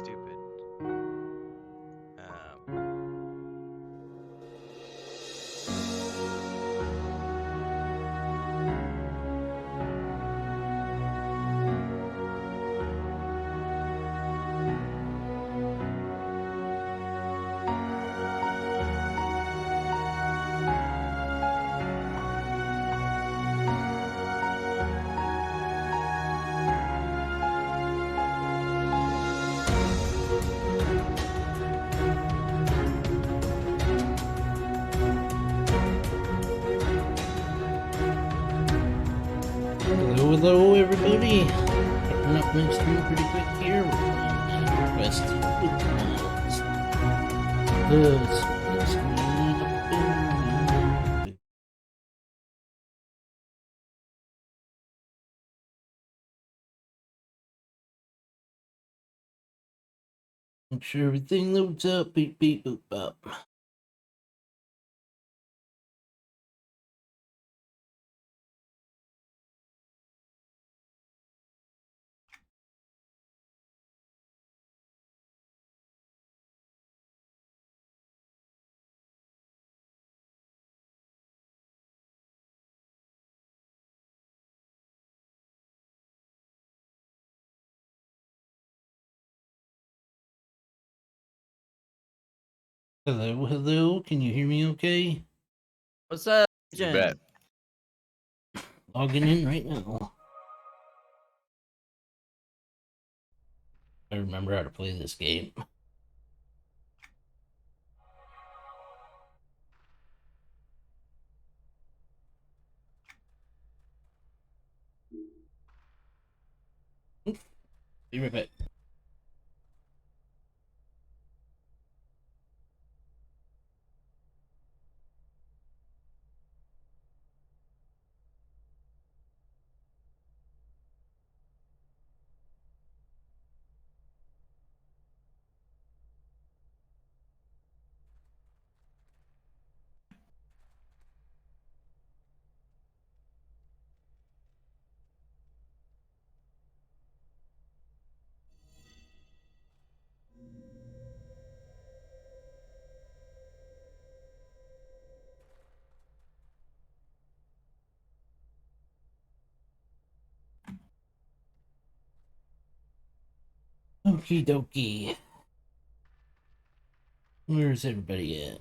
stupid. Hello, everybody. Starting up my stream pretty quick here. We're playing EverQuest with mods. Make sure everything loads up. Beep, beep, boop, up. Hello, hello. Can you hear me okay? What's up, You bet. Logging in right now. I remember how to play this game. Be right back. Okie dokie. Where's everybody at?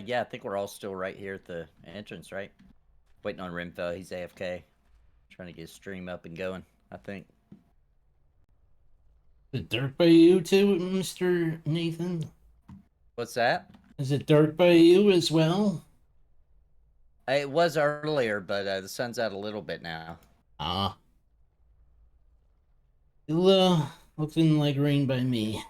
Yeah, I think we're all still right here at the entrance, right? Waiting on Renfail. He's AFK. Trying to get his stream up and going, I think. Is it dark by you too, Mr. Nathan? What's that? Is it dark by you as well? It was earlier, but the sun's out a little bit now. Ah. Looking like rain by me.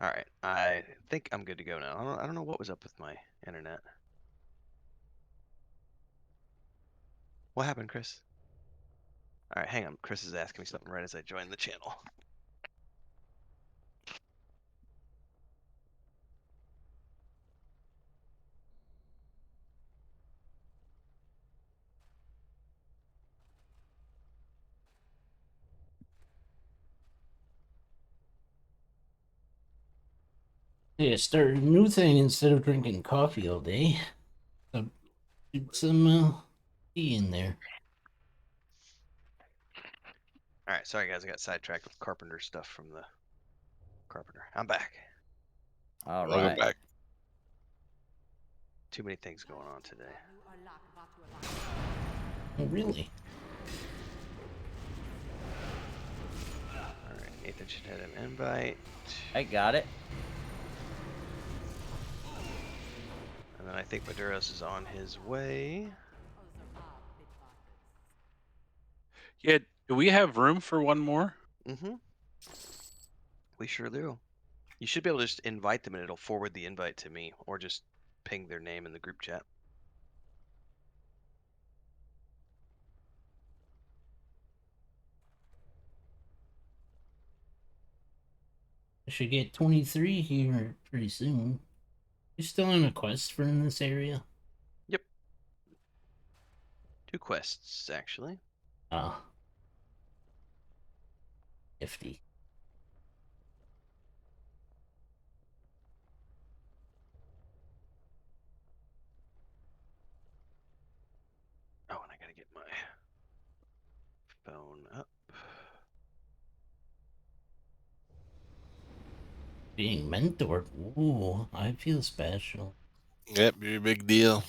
All right, I think I'm good to go now. I don't know what was up with my internet. What happened, Chris? All right, hang on. Chris is asking me something right as I join the channel. Yeah, start a new thing instead of drinking coffee all day. Put some tea in there. All right, sorry guys, I got sidetracked with carpenter stuff from the carpenter. I'm back. All Welcome right. back. Too many things going on today. Oh, really? All right, Nathan should have an invite. I got it. And then I think Maduros is on his way. Yeah, do we have room for one more? Mm-hmm. We sure do. You should be able to just invite them and it'll forward the invite to me, or just ping their name in the group chat. I should get 23 here pretty soon. You still on a quest for in this area? Yep. 2 quests, actually. Ah. Nifty. Oh, and I gotta get my phone up. Being mentored. Ooh, I feel special. Yep, you're a big deal.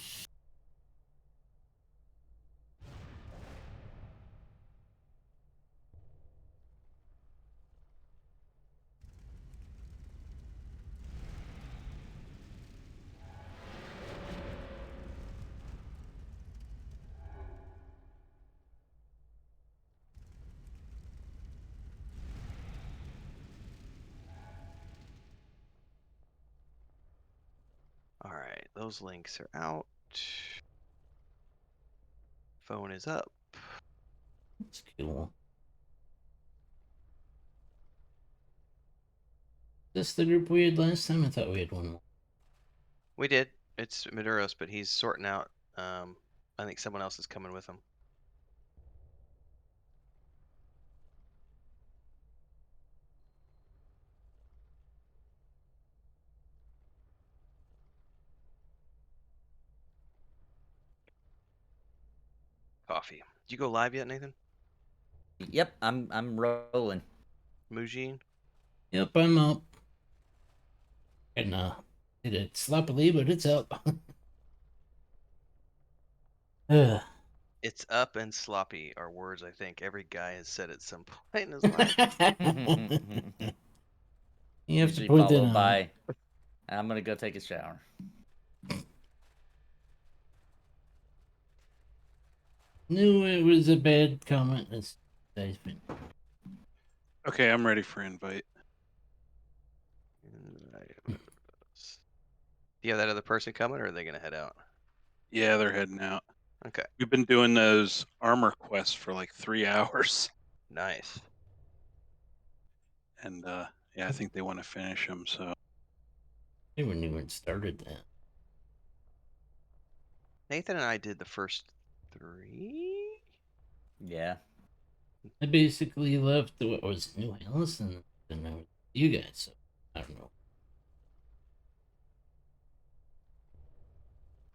All right, those links are out. Phone is up. That's cool. This the group we had last time? I thought we had one more. We did. It's Maduros, but he's sorting out. I think someone else is coming with him. Coffee. Did you go live yet, Nathan? Yep, I'm rolling. Mujin? Yep, I'm up. And did it sloppily, but it's up. Ugh. It's up and sloppy are words I think every guy has said at some point in his life. You have Usually to point that followed out. by, I'm gonna go take a shower. Knew it was a bad comment. It's been. Okay, I'm ready for invite. Do you have that other person coming, or are they gonna head out? Yeah, they're heading out. Okay, We've been doing those armor quests for like 3 hours, nice. and yeah, I think they want to finish them. So They wouldn't even started that. Nathan and I did the first 3. Yeah. I basically left what was New Alice and then I was you guys. So I don't know.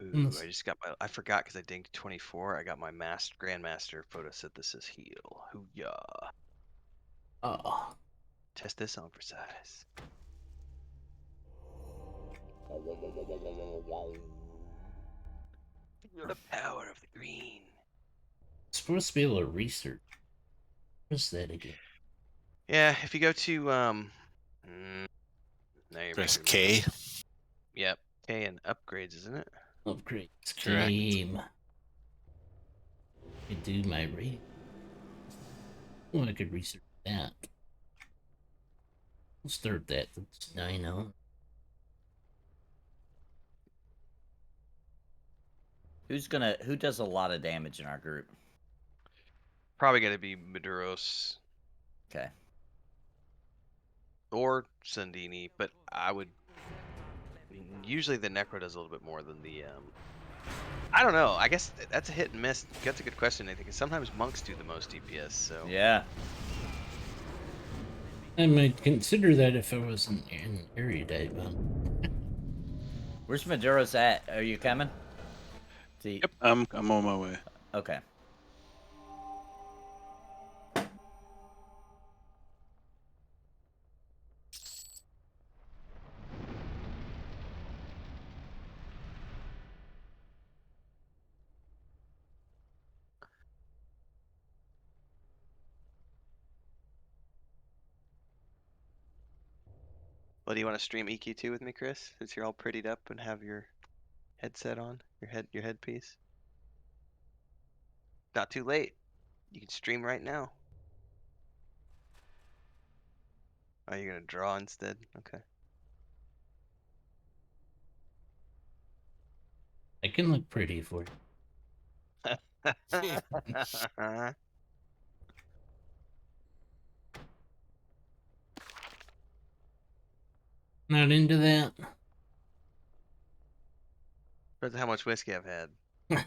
Ooh, Unless- I just got my. I forgot because I dinged 24. I got my Grandmaster photosynthesis heal. Hoo-yah. Oh, Test this on for size. Feel the power of the green. supposed to be able to research. What's that again? Yeah, if you go to now you're Press making me. K. Yep, K and upgrades, isn't it? Upgrades Correct. game. I do my rate. Oh, I could research that. We'll start that. That's 9 Who does a lot of damage in our group? Probably gonna be Maduros Okay. or Sundini, but I would. Usually the Necro does a little bit more than the. I don't know. I guess that's a hit and miss. That's a good question, Nathan. 'Cause sometimes monks do the most DPS. So Yeah. I might consider that if I wasn't in erudite, but Where's Maduro's at? Are you coming? See. yep, I'm on my way. Okay. well, do you want to stream EQ2 with me, Chris? Since you're all prettied up and have your headset on, your headpiece. Not too late. You can stream right now. Are you gonna draw instead? Okay. I can look pretty for you. Not into that. Depends on how much whiskey I've had. Got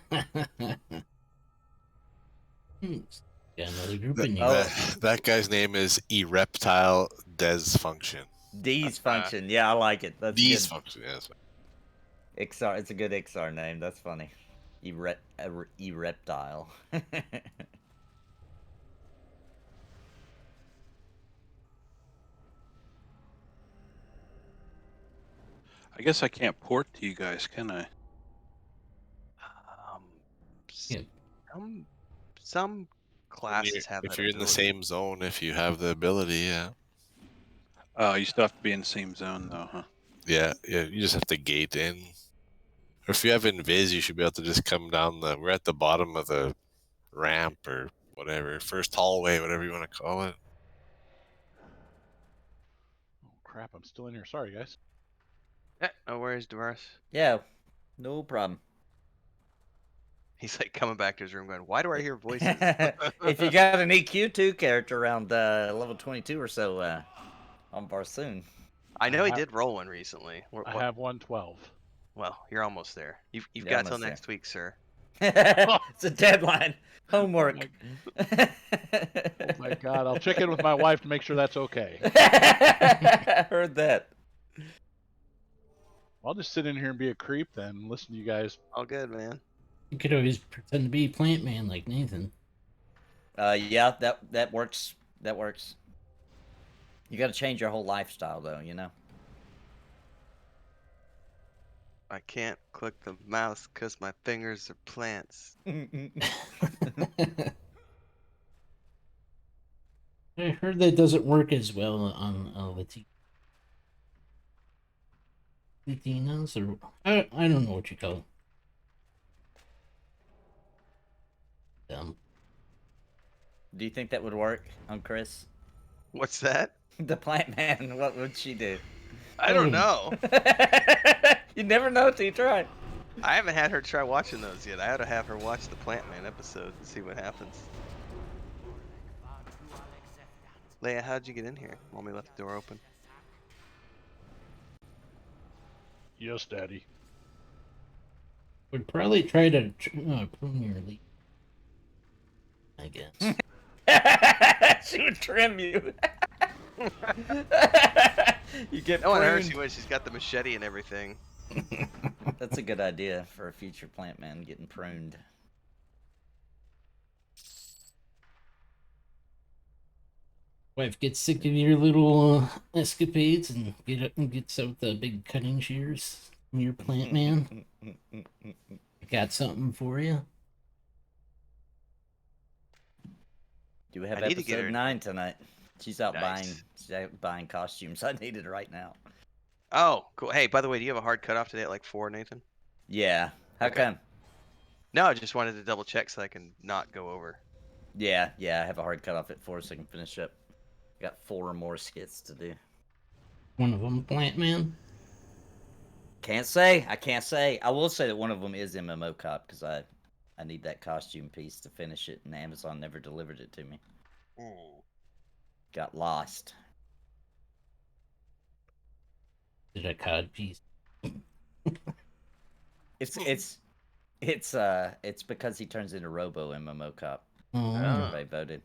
another group That, in you. Oh. that guy's name is Ereptile Desfunction. D's function. Yeah, I like it. That's good. Desfunction, yes. XR. It's a good XR name. That's funny. Ereptile. I guess I can't port to you guys, can I? S- Yeah. Some classes have If that you're in the ability. same zone, if you have the ability, yeah. Oh, you still have to be in the same zone, though, huh? Yeah, you just have to gate in. Or if you have invis, you should be able to just come down we're at the bottom of the ramp or whatever. First hallway, whatever you want to call it. Oh crap! I'm still in here. Sorry, guys. No worries, Doris. Yeah, no problem. He's like coming back to his room going, why do I hear voices? If you got an EQ2 character around level 22 or so on Barsoon. I know he I- did roll one recently. I have 112. Well, you're almost there. You've You're got till almost there. next week, sir. It's a deadline. Homework. Oh my god! I'll check in with my wife to make sure that's okay. Heard that. I'll just sit in here and be a creep then, and listen to you guys. All good, man. You could always pretend to be Plant Man like Nathan. Yeah, that works. That works. You got to change your whole lifestyle, though. You know. I can't click the mouse because my fingers are plants. I heard that doesn't work as well on Latinas, or I don't know what you call them. Do you think that would work on Chris? What's that? The Plant Man. What would she do? I don't know. You never know till you try. I haven't had her try watching those yet. I ought to have her watch the Plant Man episode and see what happens. Leia, how'd you get in here? Mommy left the door open. Yes, Daddy. Would probably try to prune your leaf, I guess. She would trim you. You get No one pruned. hurt she would. She's got the machete and everything. That's a good idea for a future Plant Man getting pruned. Wife gets sick of your little escapades and gets out the big cutting shears from your Plant Man. Got something for you. Do we have I need to get episode her- 9 tonight? She's out Nice. buying costumes. I need it right now. Oh, cool. Hey, by the way, do you have a hard cutoff today at like 4, Nathan? Yeah. How Okay. come? No, I just wanted to double check so I can not go over. Yeah, I have a hard cutoff at 4 so I can finish up. Got 4 more skits to do. One of them, Plant Man. Can't say. I can't say. I will say that one of them is MMO Cop because I need that costume piece to finish it, and Amazon never delivered it to me. Got lost. Did a cod piece. It's because he turns into Robo MMO Cop. Oh, Everybody voted.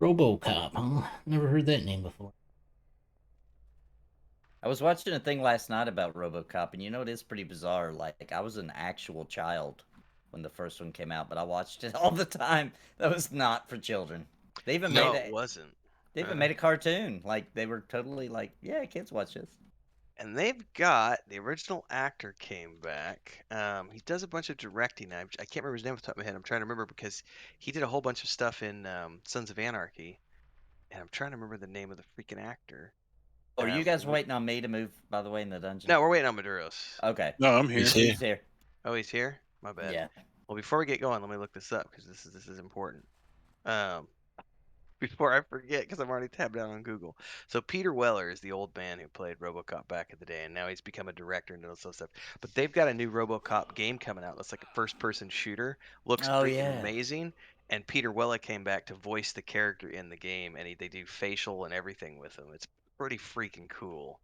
RoboCop, huh? Never heard that name before. I was watching a thing last night about RoboCop, and you know it is pretty bizarre. Like I was an actual child when the first one came out, but I watched it all the time. That was not for children. They even No, made it wasn't. They even made a cartoon. Like they were totally like, yeah, kids watch this. And they've got the original actor came back. He does a bunch of directing. I can't remember his name off the top of my head. I'm trying to remember because he did a whole bunch of stuff in Sons of Anarchy, and I'm trying to remember the name of the freaking actor. Are you guys waiting on me to move? By the way, in the dungeon. No, we're waiting on Maduros. Okay. No, I'm here. He's here. He's here. Oh, he's here. My bad. Yeah. Well, before we get going, let me look this up because this is important. Before I forget, because I'm already tabbed out on Google. So Peter Weller is the old man who played RoboCop back in the day, and now he's become a director and does all stuff. But they've got a new RoboCop game coming out that's like a first-person shooter. Looks Oh, freaking yeah. amazing. and Peter Weller came back to voice the character in the game, and they do facial and everything with him. It's pretty freaking cool.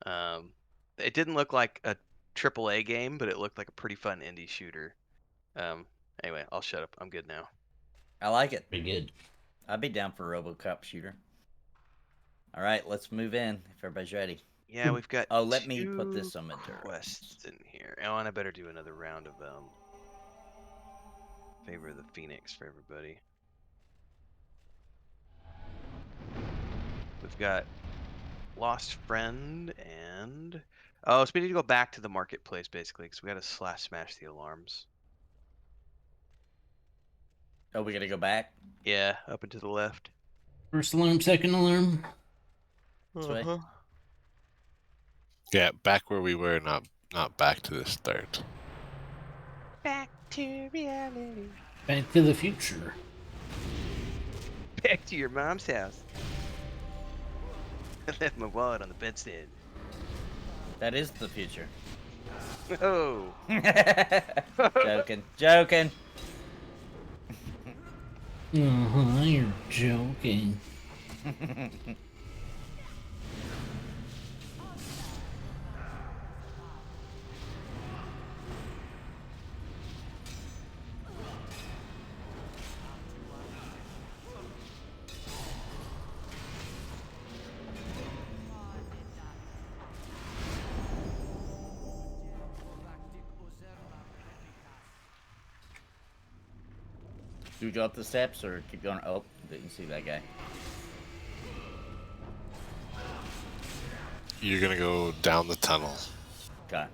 It didn't look like a AAA game, but it looked like a pretty fun indie shooter. Anyway, I'll shut up. I'm good now. I like it. Pretty good. I'd be down for a RoboCop shooter. All right, let's move in if everybody's ready. Yeah, we've got. Oh, let me put this on my quests in here. Oh, and I better do another round of Favor of the Phoenix for everybody. We've got Lost Friend and so we need to go back to the marketplace basically because we got to smash the alarms. Oh, we gotta go back. Yeah, up and to the left. First alarm, second alarm. This way. Yeah, back where we were, not back to the start. Back to reality. Back to the future. Back to your mom's house. I left my wallet on the bedstead. That is the future. Oh. Joking. You're joking. Do we go up the steps or keep going? Oh, didn't see that guy. You're gonna go down the tunnel. Okay.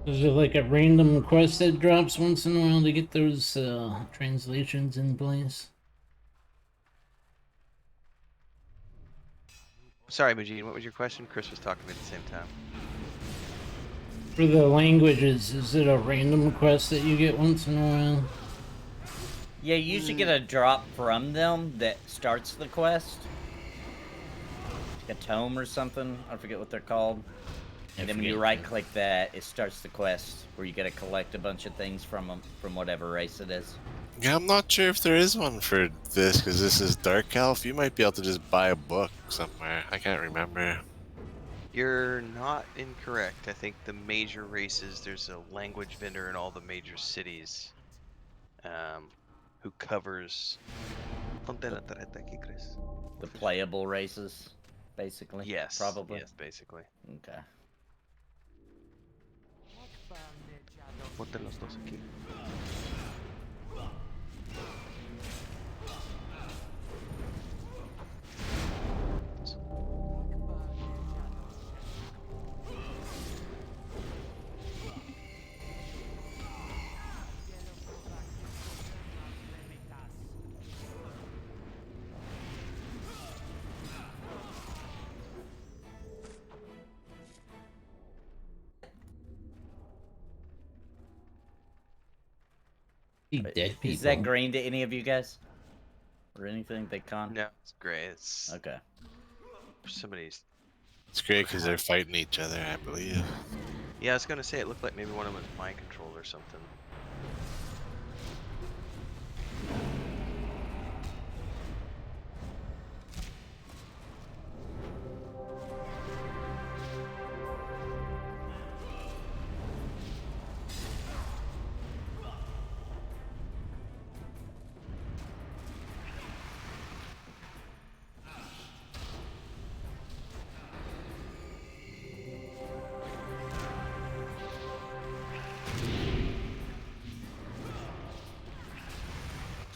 Is it like a random quest that drops once in a while to get those translations in place? Sorry, Majid, what was your question? Chris was talking to me at the same time. For the languages, is it a random quest that you get once in a while? Yeah, you usually get a drop from them that starts the quest. Like a tome or something. I forget what they're called. And then when you right-click that, it starts the quest where you gotta collect a bunch of things from them, from whatever race it is. Yeah, I'm not sure if there is one for this because this is Dark Elf. You might be able to just buy a book somewhere. I can't remember. You're not incorrect. I think the major races, there's a language vendor in all the major cities who covers The playable races, basically. Yes. Probably. Yes, basically. Okay. Ponte los dos aquí. Dead people. Is that green to any of you guys? Or anything? They con? No, it's gray. It's Okay. somebody's. It's great because they're fighting each other, I believe. Yeah, I was gonna say it looked like maybe one of them was mind controlled or something.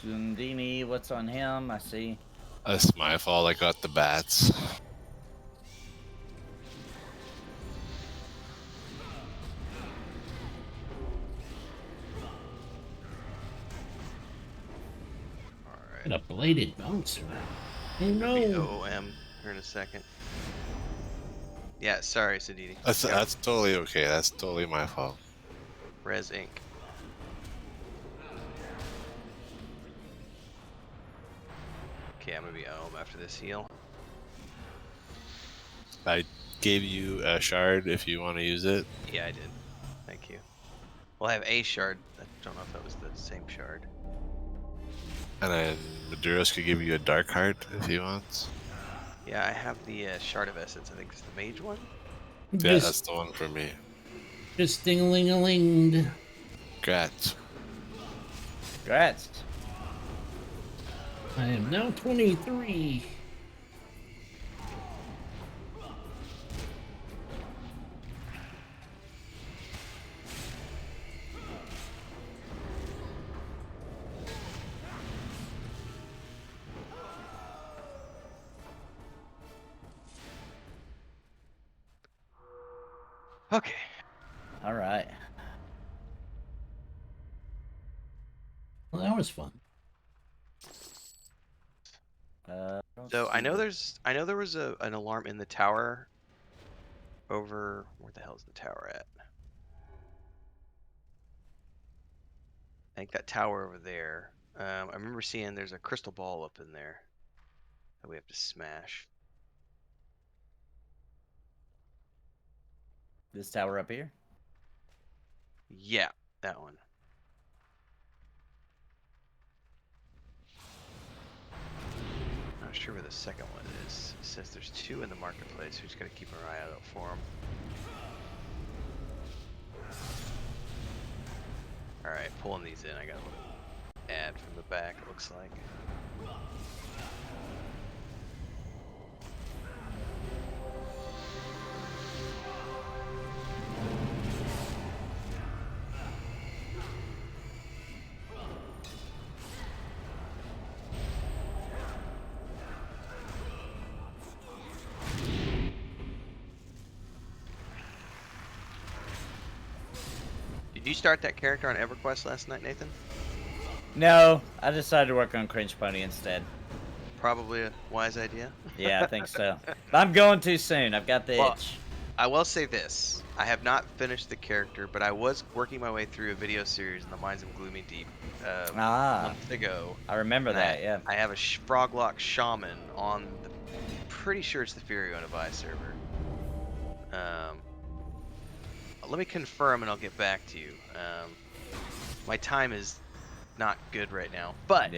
Zundini, what's on him? I see. That's my fault. I got the bats. right. Got a bladed bouncer. Oh It'll be no! OOM here in a second. Yeah, sorry, Sadidi. That's totally okay. That's totally my fault. Res Inc. Okay, I'm gonna be OOM after this heal. I gave you a shard if you want to use it. Yeah, I did. Thank you. Well, I have a shard. I don't know if that was the same shard. And then Maduros could give you a dark heart if he wants. Yeah, I have the shard of essence. I think it's the mage one. Yeah, Just, that's the one for me. just ding-a-ling-a-linged. Grats. Congrats. I am now 23. Okay. All right. Well, that was fun. So I know there was an alarm in the tower. Over where the hell is the tower at? I think that tower over there. I remember seeing there's a crystal ball up in there that we have to smash. This tower up here? Yeah, that one. Not sure where the second one is. It says there's 2 in the marketplace. We just gotta keep our eye out for them. Alright, pulling these in. I got an ad from the back, it looks like. Did you start that character on EverQuest last night, Nathan? No, I decided to work on Cringe Pony instead. Probably a wise idea. Yeah, I think so. But I'm going too soon. I've got the Well, itch. I will say this. I have not finished the character, but I was working my way through a video series in the Mines of Gloomy Deep months ago. I remember that, yeah. I have a Froglock Shaman on the... Pretty sure it's the Fury on a Vi server. Let me confirm and I'll get back to you. My time is not good right now, but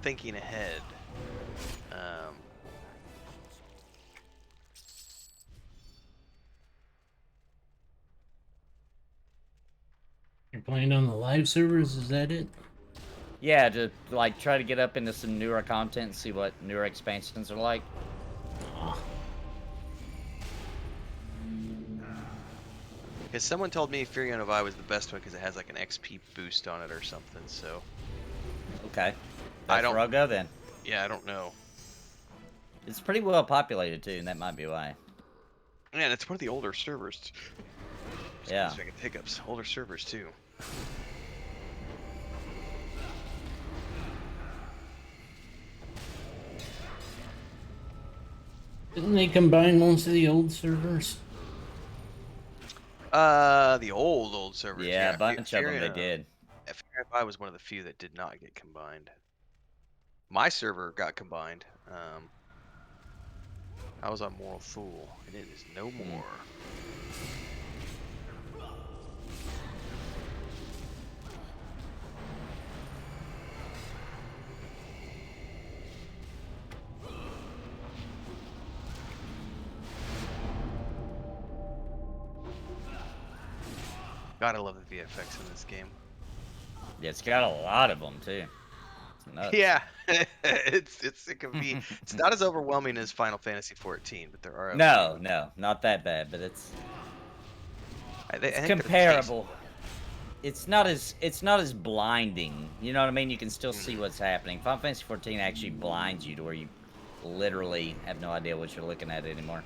thinking ahead, You're playing on the live servers, is that it? Yeah, to like try to get up into some newer content and see what newer expansions are like. because someone told me Fury on a Vi was the best one because it has like an XP boost on it or something. So Okay. I That's don't- where I'll go then. yeah, I don't know. It's pretty well populated too, and that might be why. Man, it's one of the older servers. Yeah. Excuse me, I get hiccups. Older servers too. Didn't they combine most of the old servers? The old servers. Yeah, a bunch of them Fury they on- did. Fury on a Vi was one of the few that did not get combined. My server got combined. I was on Moral Fool, and it is no more. God, I love the VFX in this game. Yeah, it's got a lot of them too. It's nuts. Yeah, it can be. It's not as overwhelming as Final Fantasy 14, but there are. No, not that bad, but it's I think they're comparable. It's not as blinding. You know what I mean? You can still see what's happening. Final Fantasy 14 actually blinds you to where you literally have no idea what you're looking at anymore.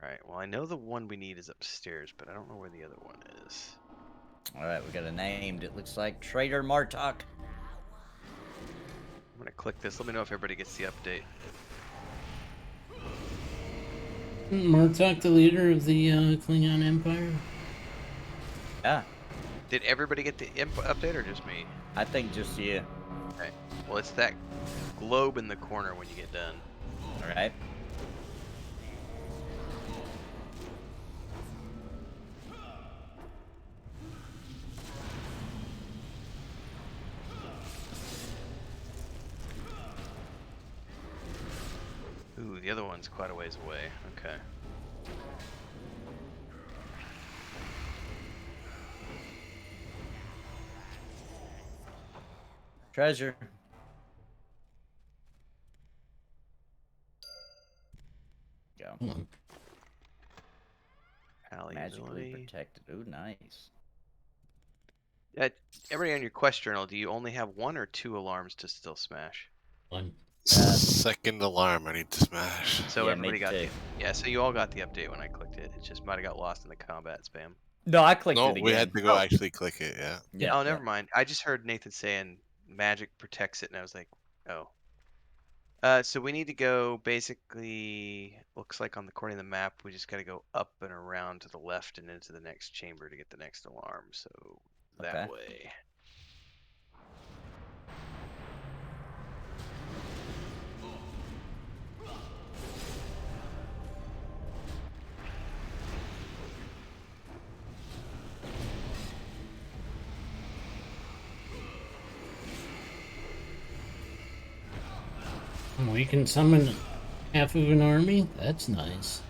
Alright, well, I know the one we need is upstairs, but I don't know where the other one is. Alright, we got it named. It looks like Trader Martok. I'm gonna click this. Let me know if everybody gets the update. Martok, the leader of the Klingon Empire. Yeah, Did everybody get the update or just me? I think just you. Okay. Well, it's that globe in the corner when you get done. Alright. Ooh, the other one's quite a ways away. Okay. Treasure. Go. Hold on. Magically Palliability. protected. Ooh, nice. Everybody on your quest journal, do you only have 1 or 2 alarms to still smash? One. Second alarm I need to smash. So Yeah, everybody me got the too. Yeah, so you all got the update when I clicked it. It just might have got lost in the combat spam. No, I clicked No, it again. we had to go Oh. actually click it, yeah. Yeah. Oh, never mind. I just heard Nathan saying magic protects it, and I was like, oh. So we need to go basically, looks like on the corner of the map, we just got to go up and around to the left and into the next chamber to get the next alarm. So that Okay. way. We can summon half of an army? That's nice.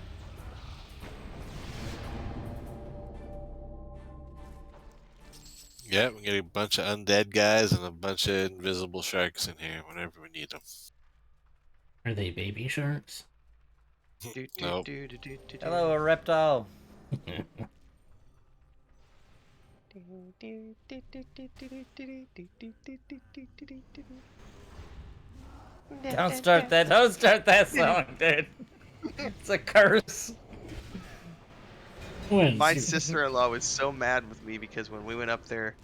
Yeah, we get a bunch of undead guys and a bunch of invisible sharks in here whenever we need them. Are they baby sharks? Nope. Hello, a reptile. Don't start that. Don't start that song, dude. It's a curse. My sister-in-law was so mad with me because when we went up there,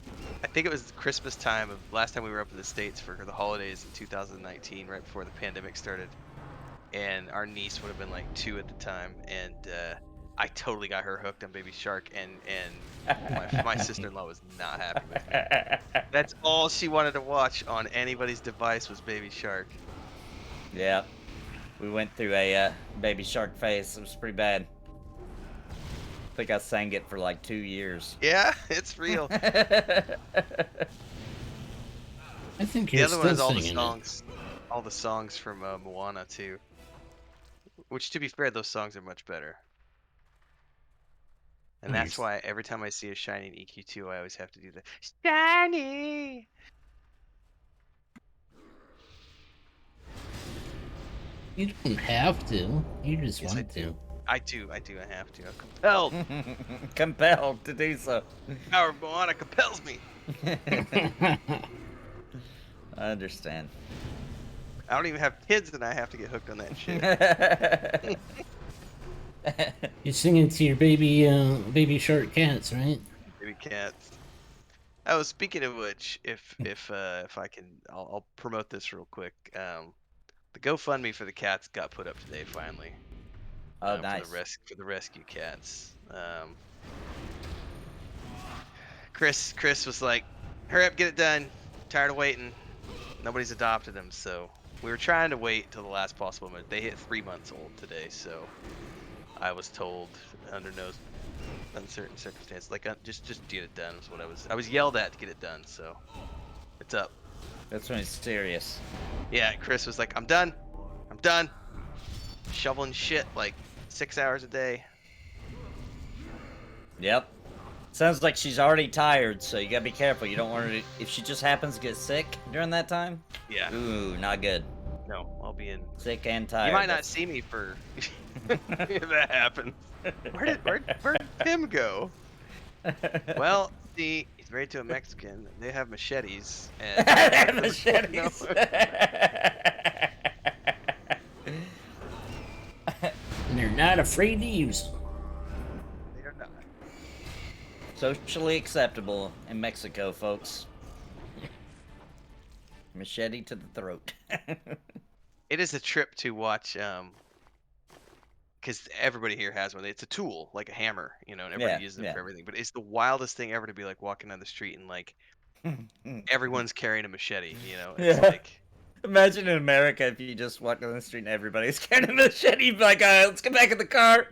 I think it was Christmas time of last time we were up in the States for the holidays in 2019, right before the pandemic started. And our niece would have been like 2 at the time, and I totally got her hooked on Baby Shark, and my sister-in-law was not happy with me. That's all she wanted to watch on anybody's device was Baby Shark. Yeah, we went through a Baby Shark phase. It was pretty bad. I think I sang it for like 2 years. Yeah, it's real. I think The you're other still one is singing all the songs from Moana too. Which, to be fair, those songs are much better. And that's why every time I see a shiny in EQ2, I always have to do the shiny. it. You don't have to. You just Yes, I want to. I do. I have to. I'm compelled. Compelled to do so. Power of Moana compels me. I understand. I don't even have kids, and I have to get hooked on that shit. You're singing to your baby shark cats, right? Baby cats. Oh, speaking of which, if I can, I'll promote this real quick. The GoFundMe for the cats got put up today finally. Oh, nice. For the rescue cats. Chris was like, "Hurry up, get it done. Tired of waiting. Nobody's adopted them." So we were trying to wait till the last possible moment. They hit 3 months old today, so I was told under no uncertain circumstances, like just get it done. Was what I was yelled at to get it done. So it's up. That's when it's serious. Yeah, Chris was like, I'm done. Shoveling shit like 6 hours a day. Yep. Sounds like she's already tired, so you gotta be careful. You don't want her to, if she just happens to get sick during that time. Yeah. Ooh, not good. No, I'll be in. Sick and tired. You might not see me for if that happens. Where'd Tim go? Well, see, he's married to a Mexican. They have machetes. And machetes. And they're not afraid to use them. They are not. Socially acceptable in Mexico, folks. Machete to the throat. It is a trip to watch, because everybody here has one. It's a tool, like a hammer, and everybody Yeah, uses them yeah. for everything. But it's the wildest thing ever to be like walking down the street and like everyone's carrying a machete. It's Yeah. like Imagine in America if you just walked down the street and everybody's carrying a machete. You'd be like, all right, let's get back in the car.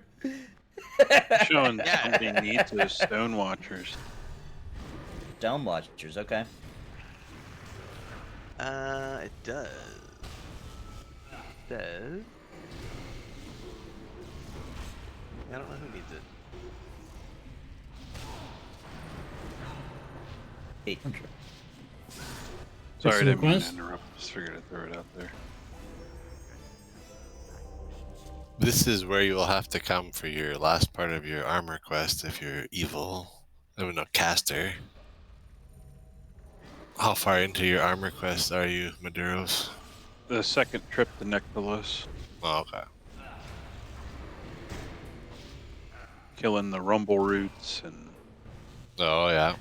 Showing Yeah. somebody needs those stone watchers. Dome watchers, okay. it does. Does. I don't know who needs it. Hey. Sorry, I What's the didn't mean to request? interrupt. Just figured I'd throw it out there. This is where you will have to come for your last part of your armor quest if you're evil. I mean, no, caster. How far into your armor quest are you, Maduros? The second trip to Nectalos, Oh, okay. killing the rumble roots and Oh, yeah.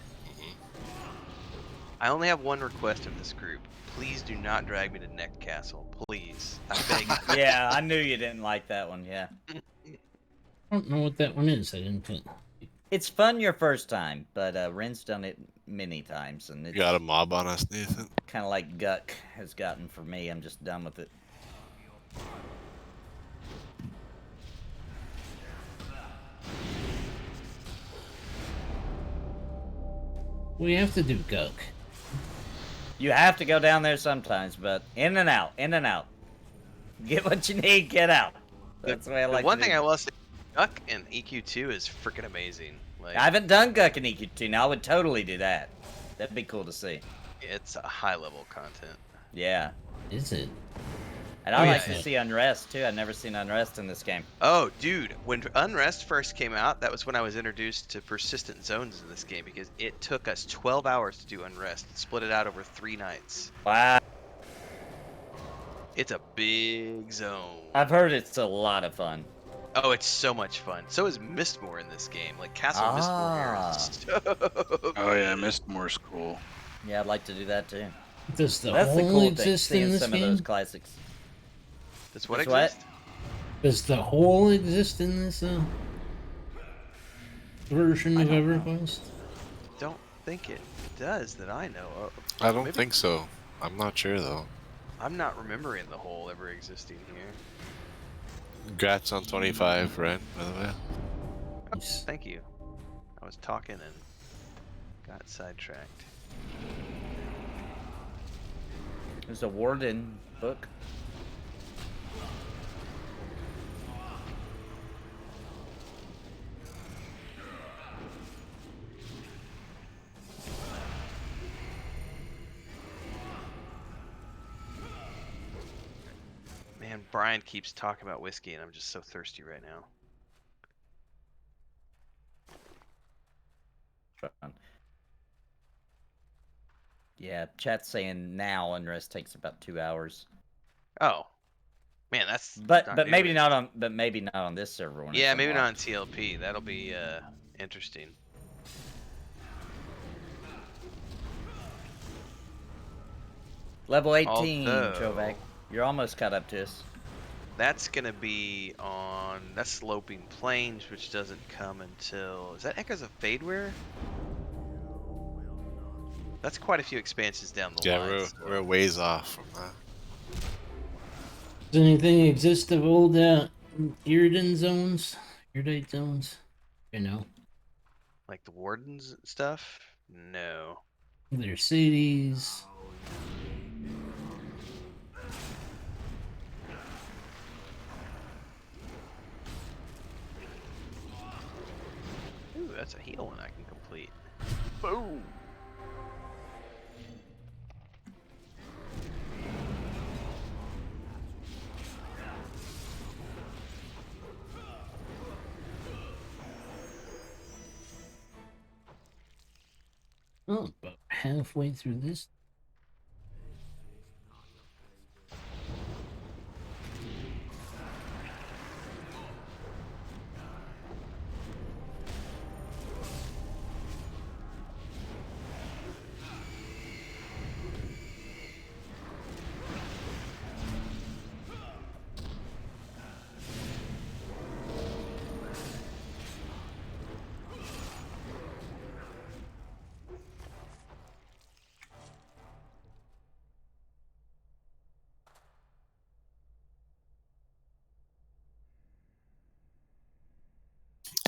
I only have one request of this group. Please do not drag me to Neck Castle. Please. I beg you. Yeah, I knew you didn't like that one, yeah. I don't know what that one is. I didn't put. It's fun your first time, but Ren's done it many times, and You it's got a mob on us, Nathan? kind of like Guck has gotten for me. I'm just done with it. We have to do Guk. You have to go down there sometimes, but in and out, in and out. Get what you need, get out. That's the way I like One to thing do I it. will say, Duck and EQ2 is freaking amazing. Like, I haven't done Guck and EQ2. Now I would totally do that. That'd be cool to see. it's a high level content. Yeah. Is it? And I Oh, like yeah. to see Unrest, too. I've never seen Unrest in this game. Oh, dude, when Unrest first came out, that was when I was introduced to persistent zones in this game because it took us 12 hours to do Unrest. Split it out over 3 nights. Wow. It's a big zone. I've heard it's a lot of fun. Oh, it's so much fun. So is Mistmore in this game. Like Castle Ah. Mistmore is so oh yeah, good. Mistmore's cool. Yeah, I'd like to do that, too. Does the That's the hole cool thing, exist in seeing this some of game? those classics. Does what Does what? exist? Does the hole exist in this version I of don't know. EverQuest? Don't think it does that I know of. I don't Maybe- think so. I'm not sure, though. I'm not remembering the hole ever existing here. Congrats on 25, Ren, by the way. Nice. Thank you. I was talking and got sidetracked. There's a Warden book. Man, Brian keeps talking about whiskey and I'm just so thirsty right now. Fun. Yeah, chat's saying now Unrest takes about 2 hours. Oh. Man, that's But not maybe nearly- not on this server. When Yeah, it's maybe not on unlocked. TLP. That'll be interesting. Level 18, Although- Trovac. You're almost caught up to us. That's gonna be on that's Sloping Plains, which doesn't come until is that Echoes of Fadeware? That's quite a few expansions down the Yeah, line. we're a ways off from that. Does anything exist of old Irridan zones? Iridite zones? You know, Like the Wardens and stuff? No. their cities. Ooh, that's a heal one I can complete. Boom. Oh, about halfway through this.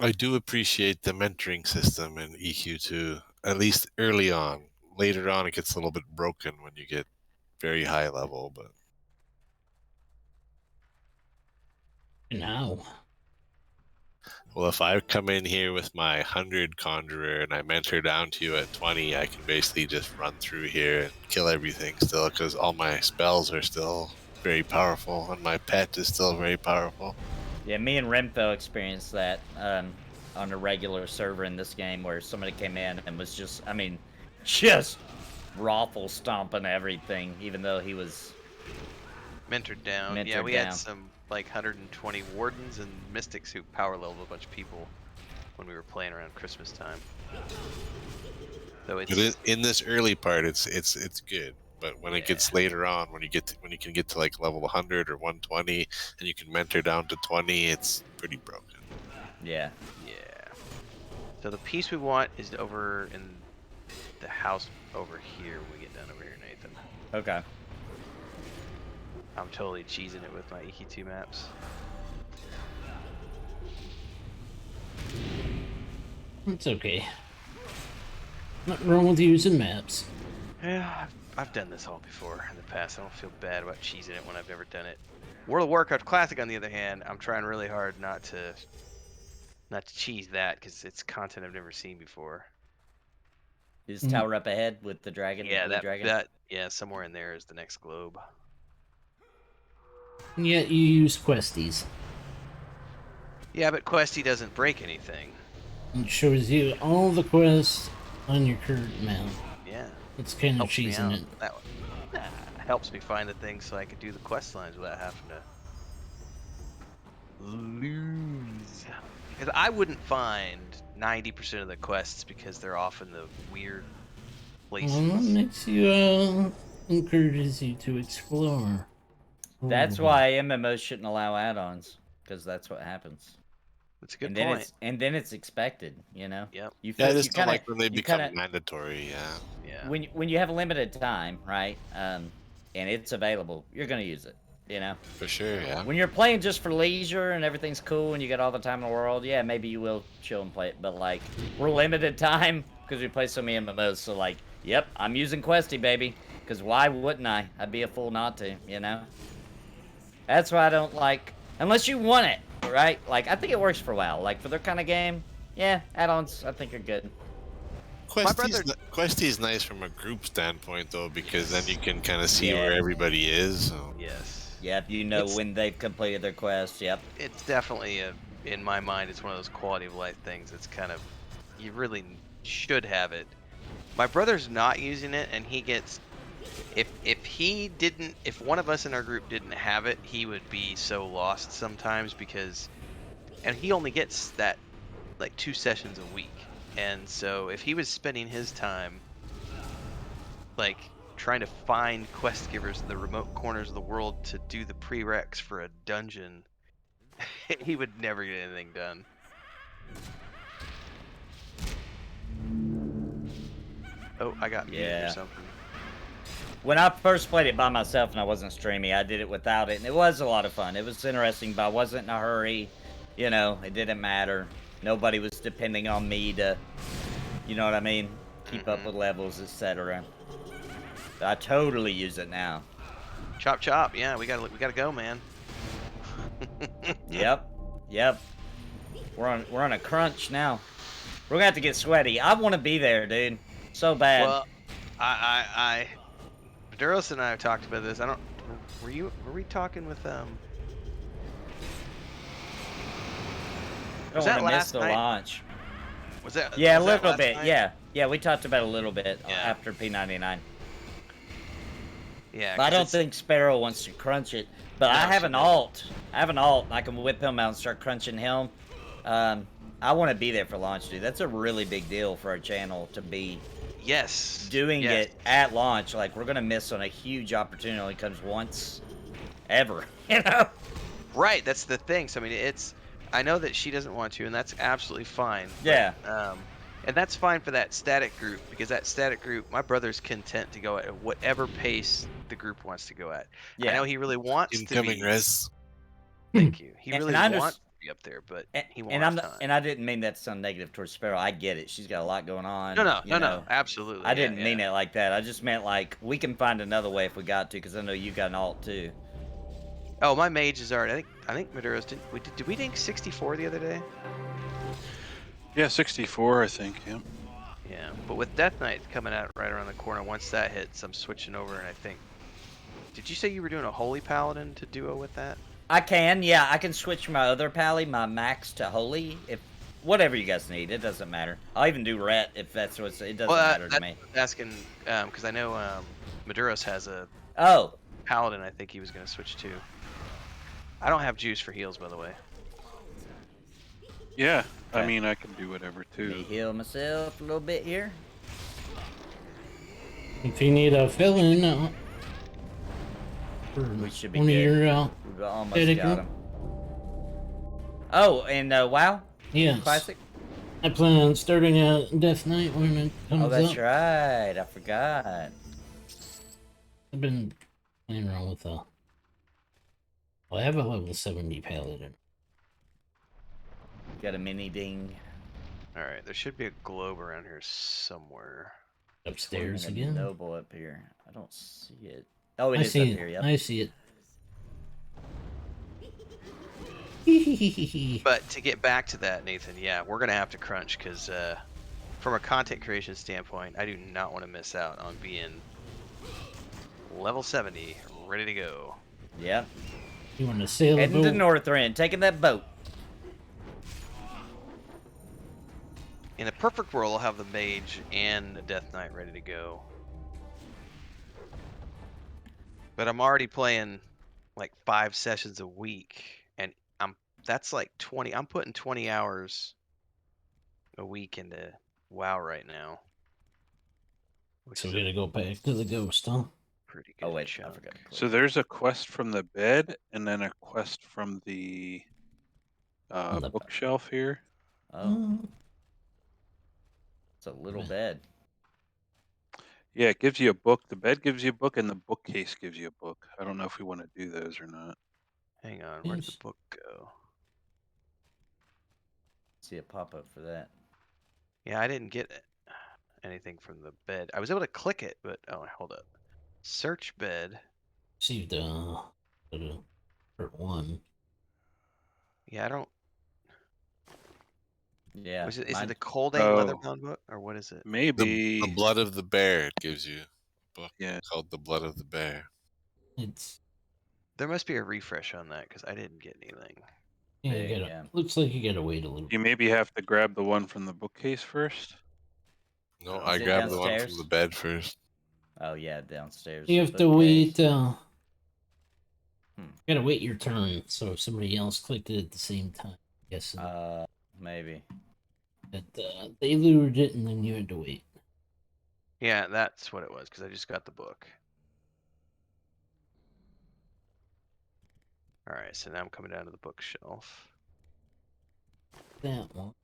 I do appreciate the mentoring system in EQ2, at least early on. Later on, it gets a little bit broken when you get very high level, but Now. well, if I come in here with my 100 Conjurer and I mentor down to you at 20, I can basically just run through here and kill everything still, because all my spells are still very powerful and my pet is still very powerful. Yeah, me and Renfail experienced that on a regular server in this game where somebody came in and was just, I mean, just raffle stomping everything, even though he was Mentored down. Yeah, mentored we down. had some like 120 wardens and mystics who power leveled a bunch of people when we were playing around Christmas time. So But it's in this early part, it's good. But when it gets Yeah. later on, when you can get to like level 100 or 120, and you can mentor down to 20, it's pretty broken. Yeah. yeah. So the piece we want is over in the house over here when we get done over here, Nathan. Okay. I'm totally cheesing it with my EQ2 maps. It's okay. Nothing wrong with using maps. Yeah, I've done this all before in the past. I don't feel bad about cheesing it when I've never done it. World of Warcraft Classic, on the other hand, I'm trying really hard not to cheese that because it's content I've never seen before. Is tower up ahead with the dragon? Yeah, blue dragon? yeah, somewhere in there is the next globe. Yet you use questies. Yeah, but Questy doesn't break anything. It shows you all the quests on your current map. Yeah, It's kind of helps me cheesing out. it. That one. Helps me find the things so I can do the quest lines without having to lose. Because I wouldn't find 90% of the quests because they're off in the weird places. Well, it makes you, encourages you to explore. That's why MMOs shouldn't allow add-ons, because that's what happens. That's a good And point. then it's expected, you know. Yep. You Yeah, I feel, just you don't kinda, like when they you become kinda, mandatory. Yeah. Yeah. when you have limited time, right? And it's available, you're gonna use it, you know. For sure, yeah. When you're playing just for leisure and everything's cool and you got all the time in the world, yeah, maybe you will chill and play it. But like, we're limited time because we play so many MMOs. So like, yep, I'm using Questy, baby. Because why wouldn't I? I'd be a fool not to, you know. That's why I don't like, unless you want it, right? Like, I think it works for WoW. Like for their kind of game, yeah, add-ons I think are good. Questy's nice from a group standpoint though, because then you can kind of see where everybody is. So. Yes. Yep, you know when they've completed their quest. Yep. It's definitely in my mind, it's one of those quality of life things. It's kind of, you really should have it. My brother's not using it, and he gets, if one of us in our group didn't have it, he would be so lost sometimes because, and he only gets that like 2 sessions a week. And so if he was spending his time like trying to find quest givers in the remote corners of the world to do the prereqs for a dungeon, he would never get anything done. Oh, I got muted or something. When I first played it by myself and I wasn't streaming, I did it without it, and it was a lot of fun. It was interesting, but I wasn't in a hurry. You know, it didn't matter. Nobody was depending on me to, you know what I mean, keep up with levels, etc. I totally use it now. Chop chop, yeah, we gotta go, man. Yep. We're on a crunch now. We're gonna have to get sweaty. I want to be there, dude, so bad. Well, Duros and I have talked about this. Were we talking with I don't want to miss the launch. Was that? Yeah, was a that little last bit. night? Yeah, we talked about it a little bit after P99. Yeah, But I don't think Sparrow wants to crunch it. But No, I have she an doesn't. alt. I have an alt. And I can whip him out and start crunching him. I want to be there for launch, dude. That's a really big deal for our channel to be doing it at launch. Like, we're gonna miss on a huge opportunity. It only comes once, ever. You know? Right. That's the thing. So I mean, I know that she doesn't want to, and that's absolutely fine. Yeah. And that's fine for that static group, because that static group, my brother's content to go at whatever pace the group wants to go at. Yeah. I know he really wants Incoming to be. res. Thank you. He really wants. be up there, but And, he won't and have I'm not, time. and I didn't mean that to sound negative towards Sparrow. I get it. She's got a lot going on. No, absolutely. I didn't mean it like that. I just meant like we can find another way if we got to, because I know you got an alt too. Oh, my mage is already. I think Maduro's did we dink 64 the other day? Yeah, 64, I think. Yeah. Yeah, but with Death Knight coming out right around the corner, once that hits, I'm switching over, and I think. Did you say you were doing a Holy Paladin to duo with that? I can, yeah. I can switch my other pally, my max, to Holy. If whatever you guys need, it doesn't matter. I'll even do Ret if that's what it doesn't matter to me. That's asking because I know Maduros has a Oh, Paladin. I think he was going to switch to. I don't have juice for heals, by the way. Yeah, I Okay. mean, I can do whatever let me too. heal myself a little bit here. If you need a fill-in, We should be one of good. your We've almost Data got group? him. Oh, and WoW yes, Classic. I plan on starting a Death Knight when it comes Oh, that's up. right. I forgot. I've been playing around with well, I have a level 70 Paladin. Got a mini ding. All right, there should be a globe around here somewhere. Upstairs Swinging a again. noble up here. I don't see it. Oh, it I is see up it. here. Yep. I see it. But to get back to that, Nathan, yeah, we're gonna have to crunch because from a content creation standpoint, I do not want to miss out on being level 70, ready to go. Yep. You want to sail a Heading to boat? Northrend, taking that boat. In a perfect world, I'll have the mage and the Death Knight ready to go. But I'm already playing like 5 sessions a week, and that's like 20. I'm putting 20 hours a week into WoW right now, which So is we a gotta go back to the ghost, huh? pretty good Oh wait, chunk. I forgot. To So there's a quest from the bed and then a quest from the The- bookshelf here. Oh, it's a little Man. bed. Yeah, it gives you a book. The bed gives you a book, and the bookcase gives you a book. I don't know if we want to do those or not. Hang on, where did the Yes. book go? See a pop up for that. Yeah, I didn't get anything from the bed. I was able to click it, but oh, hold up. Search bed. Received part 1. Yeah, I don't. Yeah. Is it mine- the Cold 8 Oh, leatherbound book, or what is it? The maybe. blood of the bear it gives you a book Yeah. called The Blood of the Bear. It's There must be a refresh on that because I didn't get anything. yeah, Big, you gotta, yeah. looks like you gotta wait a little. You maybe have to grab the one from the bookcase first. No, Oh, I Is it grabbed the one downstairs? from the bed first. Oh yeah, downstairs. You have to bookcase. wait. Hmm. Gotta wait your turn. So if somebody else clicked it at the same time, yes, Maybe. that they lured it and then you had to wait. Yeah, that's what it was because I just got the book. All right, so now I'm coming down to the bookshelf. That one.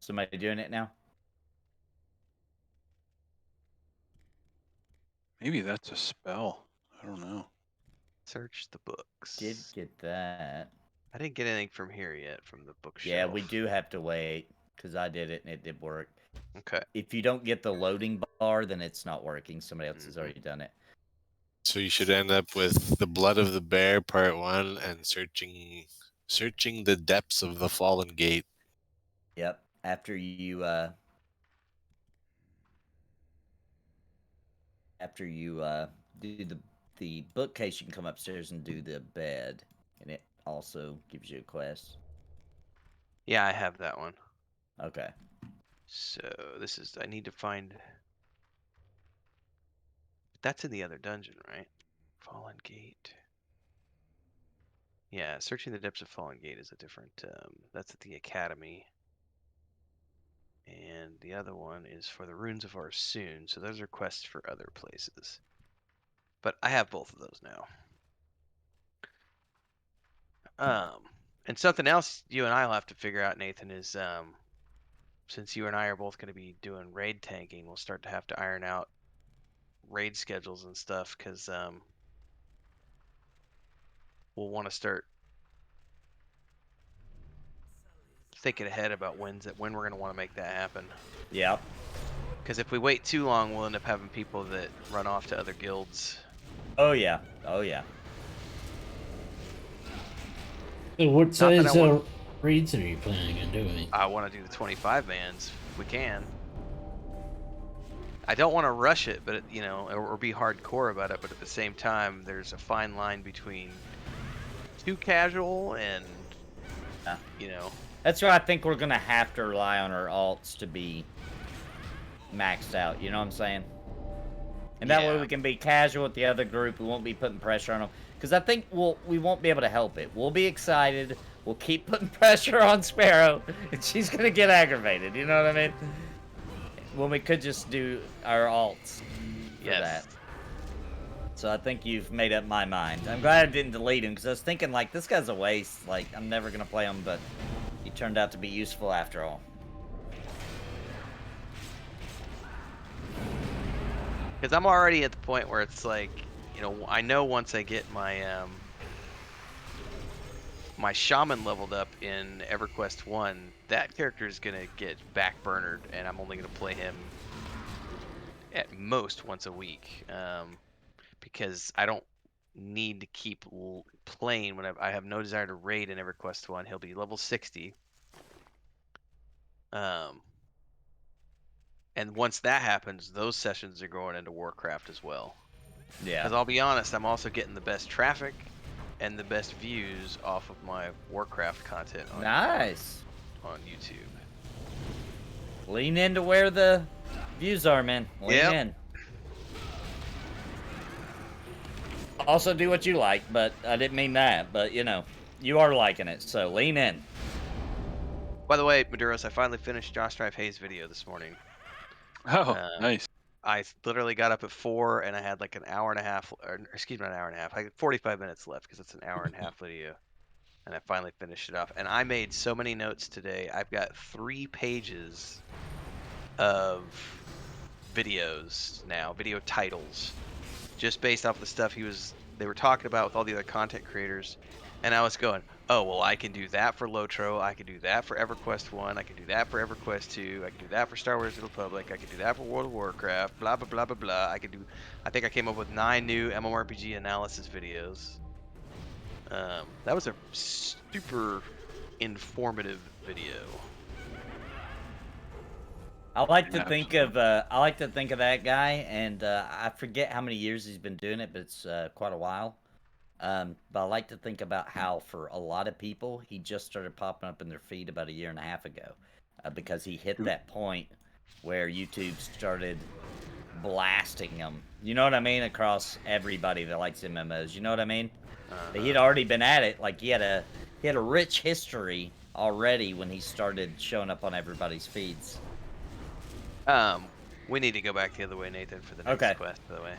Somebody doing it now? Maybe that's a spell. I don't know. Search the books. Did get that. I didn't get anything from here yet from the bookshelf. Yeah, we do have to wait because I did it and it did work. Okay. If you don't get the loading bar, then it's not working. Somebody else has Mhm. already done it. So you should end up with The Blood of the Bear Part 1 and searching the depths of the fallen gate. Yep. After you do the bookcase, you can come upstairs and do the bed, and it also gives you a quest. Yeah, I have that one. Okay. So this is I need to find. That's in the other dungeon, right? Fallen Gate. Yeah, searching the depths of Fallen Gate is a different. That's at the Academy. And the other one is for the Runes of Arsoon. So those are quests for other places. But I have both of those now. And something else you and I will have to figure out, Nathan, is since you and I are both going to be doing raid tanking, we'll start to have to iron out raid schedules and stuff, because we'll want to start thinking ahead about when we're going to want to make that happen. Yep. Because if we wait too long, we'll end up having people that run off to other guilds. Oh yeah. Oh yeah. So what Not that I size want- raids are you planning on doing? I want to do the 25 mans if we can. I don't want to rush it, but you know, or be hardcore about it. But at the same time, there's a fine line between too casual and, you know. That's why I think we're gonna have to rely on our alts to be maxed out. You know what I'm saying? And that way Yeah. we can be casual with the other group. We won't be putting pressure on them. Because I think we won't be able to help it. We'll be excited. We'll keep putting pressure on Sparrow, and she's gonna get aggravated. You know what I mean? When we could just do our alts for that. So I think you've made up my mind. I'm glad I didn't delete him, because I was thinking, like, this guy's a waste. Like, I'm never gonna play him, but he turned out to be useful after all. Because I'm already at the point where it's like, you know, I know once I get my my shaman leveled up in EverQuest 1, that character is gonna get backburnered, and I'm only gonna play him at most once a week, because I don't need to keep playing when I have no desire to raid in EverQuest 1. He'll be level 60. And once that happens, those sessions are going into Warcraft as well. Yeah. Because I'll be honest, I'm also getting the best traffic and the best views off of my Warcraft content on, Nice. on YouTube. Lean into where the views are, man. Lean in. Also do what you like, but I didn't mean that. But, you know, you are liking it, so lean in. By the way, Maduros, I finally finished Josh Drive Hayes' video this morning. Oh, nice. I literally got up at 4 and I had like an hour and a half, or excuse me, not an hour and a half. I had 45 minutes left because it's an hour and a half video. And I finally finished it off. And I made so many notes today. I've got 3 pages of videos now, video titles, just based off the stuff they were talking about with all the other content creators. And I was going, oh, well, I can do that for Lotro, I can do that for EverQuest 1, I can do that for EverQuest 2, I can do that for Star Wars: The Republic, I can do that for World of Warcraft, blah, blah, blah, blah, blah. I think I came up with 9 new MMORPG analysis videos. That was a super informative video. I like to think of that guy, and I forget how many years he's been doing it, but it's quite a while. But I like to think about how, for a lot of people, he just started popping up in their feed about 1.5 years ago, because he hit that point where YouTube started blasting him. You know what I mean? Across everybody that likes MMOs. You know what I mean? But he'd already been at it. Like he had a rich history already when he started showing up on everybody's feeds. We need to go back the other way, Nathan, for the next quest, by the way.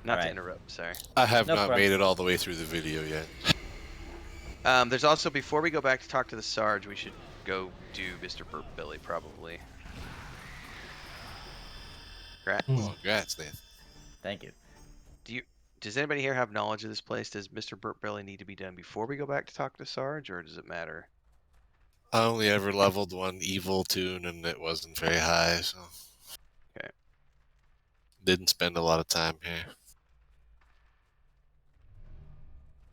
Not to interrupt, sorry. I have not made it all the way through the video yet. There's also, before we go back to talk to the Sarge, we should go do Mr. Burp Billy, probably. Congrats. Oh, congrats, Nathan. Thank you. Does anybody here have knowledge of this place? Does Mr. Burp Billy need to be done before we go back to talk to Sarge, or does it matter? I only ever leveled one evil tune, and it wasn't very high, so... Okay. Didn't spend a lot of time here.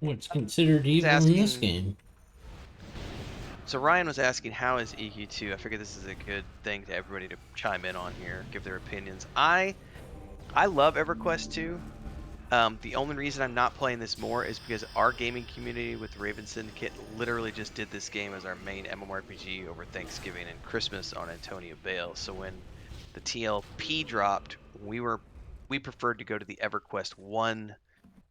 What's considered evil in this game? So Ryan was asking, how is EQ2? I figure this is a good thing to everybody to chime in on here, give their opinions. I love EverQuest 2. The only reason I'm not playing this more is because our gaming community with Raven Syndicate literally just did this game as our main MMORPG over Thanksgiving and Christmas on Antonio Bale. So when the TLP dropped, we preferred to go to the EverQuest 1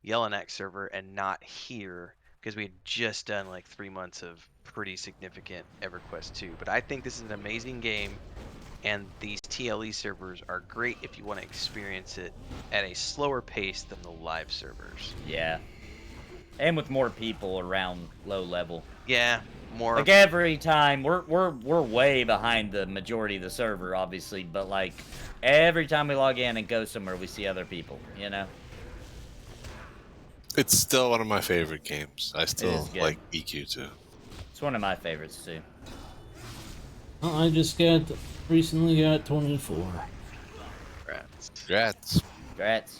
Yellowknife server and not here, because we had just done like 3 months of pretty significant EverQuest 2. But I think this is an amazing game, and these TLE servers are great if you want to experience it at a slower pace than the live servers. Yeah. And with more people around low level. Yeah. more. Like every time, we're way behind the majority of the server, obviously, but like every time we log in and go somewhere, we see other people. You know. It's still one of my favorite games. I still good. like EQ too. It's one of my favorites too. Well, I just recently got 24. Congrats. Congrats. Congrats.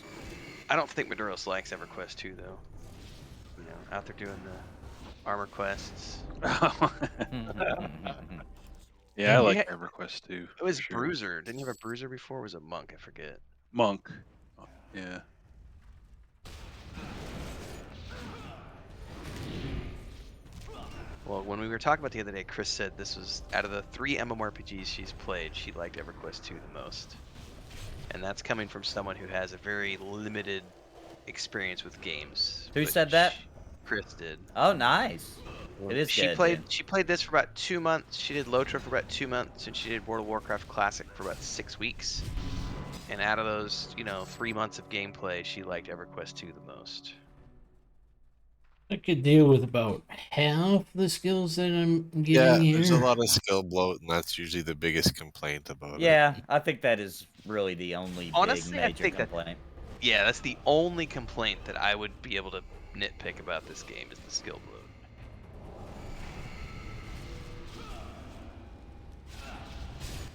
I don't think Maduros likes EverQuest 2 though. You know, out there doing the armor quests. Yeah, I like Yeah. EverQuest too. It was for sure. Bruiser. Didn't you have a Bruiser before? Or was it Monk? I forget. Monk. Yeah. Well, when we were talking about the other day, Chris said this was out of the 3 MMORPGs she's played, she liked EverQuest 2 the most. And that's coming from someone who has a very limited experience with games. Who but said that? Chris did. Oh, nice. It is She good. played. Yeah. She played this for about 2 months. She did Lotra for about 2 months, and she did World of Warcraft Classic for about 6 weeks. And out of those, 3 months of gameplay, she liked EverQuest 2 the most. I could deal with about half the skills that I'm getting Yeah, here. there's a lot of skill bloat, and that's usually the biggest complaint about it. Yeah, I think that is really the only Honestly, I big major think that- complaint. Yeah, that's the only complaint that I would be able to nitpick about this game is the skill bloat.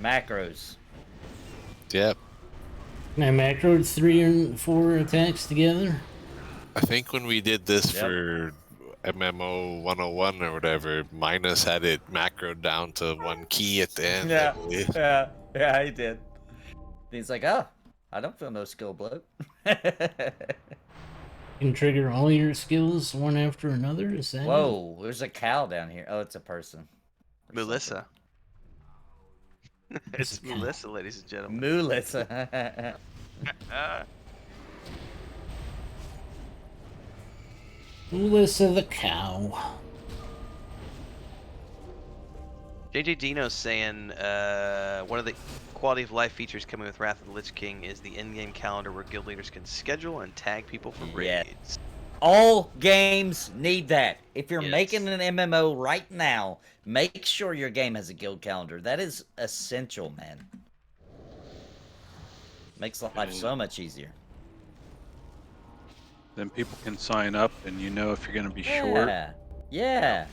Macros. Yep. Can I macro 3 and 4 attacks together? I think when we did this Yep. for MMO 101 or whatever, Minus had it macroed down to 1 key at the end. I believe. Yeah, he did. He's like, oh, I don't feel no skill bloat. You can trigger all your skills one after another? Is that it? Whoa, there's a cow down here. Oh, it's a person. Or Melissa. It's a cow. Melissa, ladies and gentlemen. Melissa. Melissa the cow. JJ Dino's saying one of the quality of life features coming with Wrath of the Lich King is the in-game calendar where guild leaders can schedule and tag people for Yeah. raids. All games need that. If you're Yes. making an MMO right now, make sure your game has a guild calendar. That is essential, man. Makes life so much easier. Then people can sign up, and you know if you're going to be short. Yeah.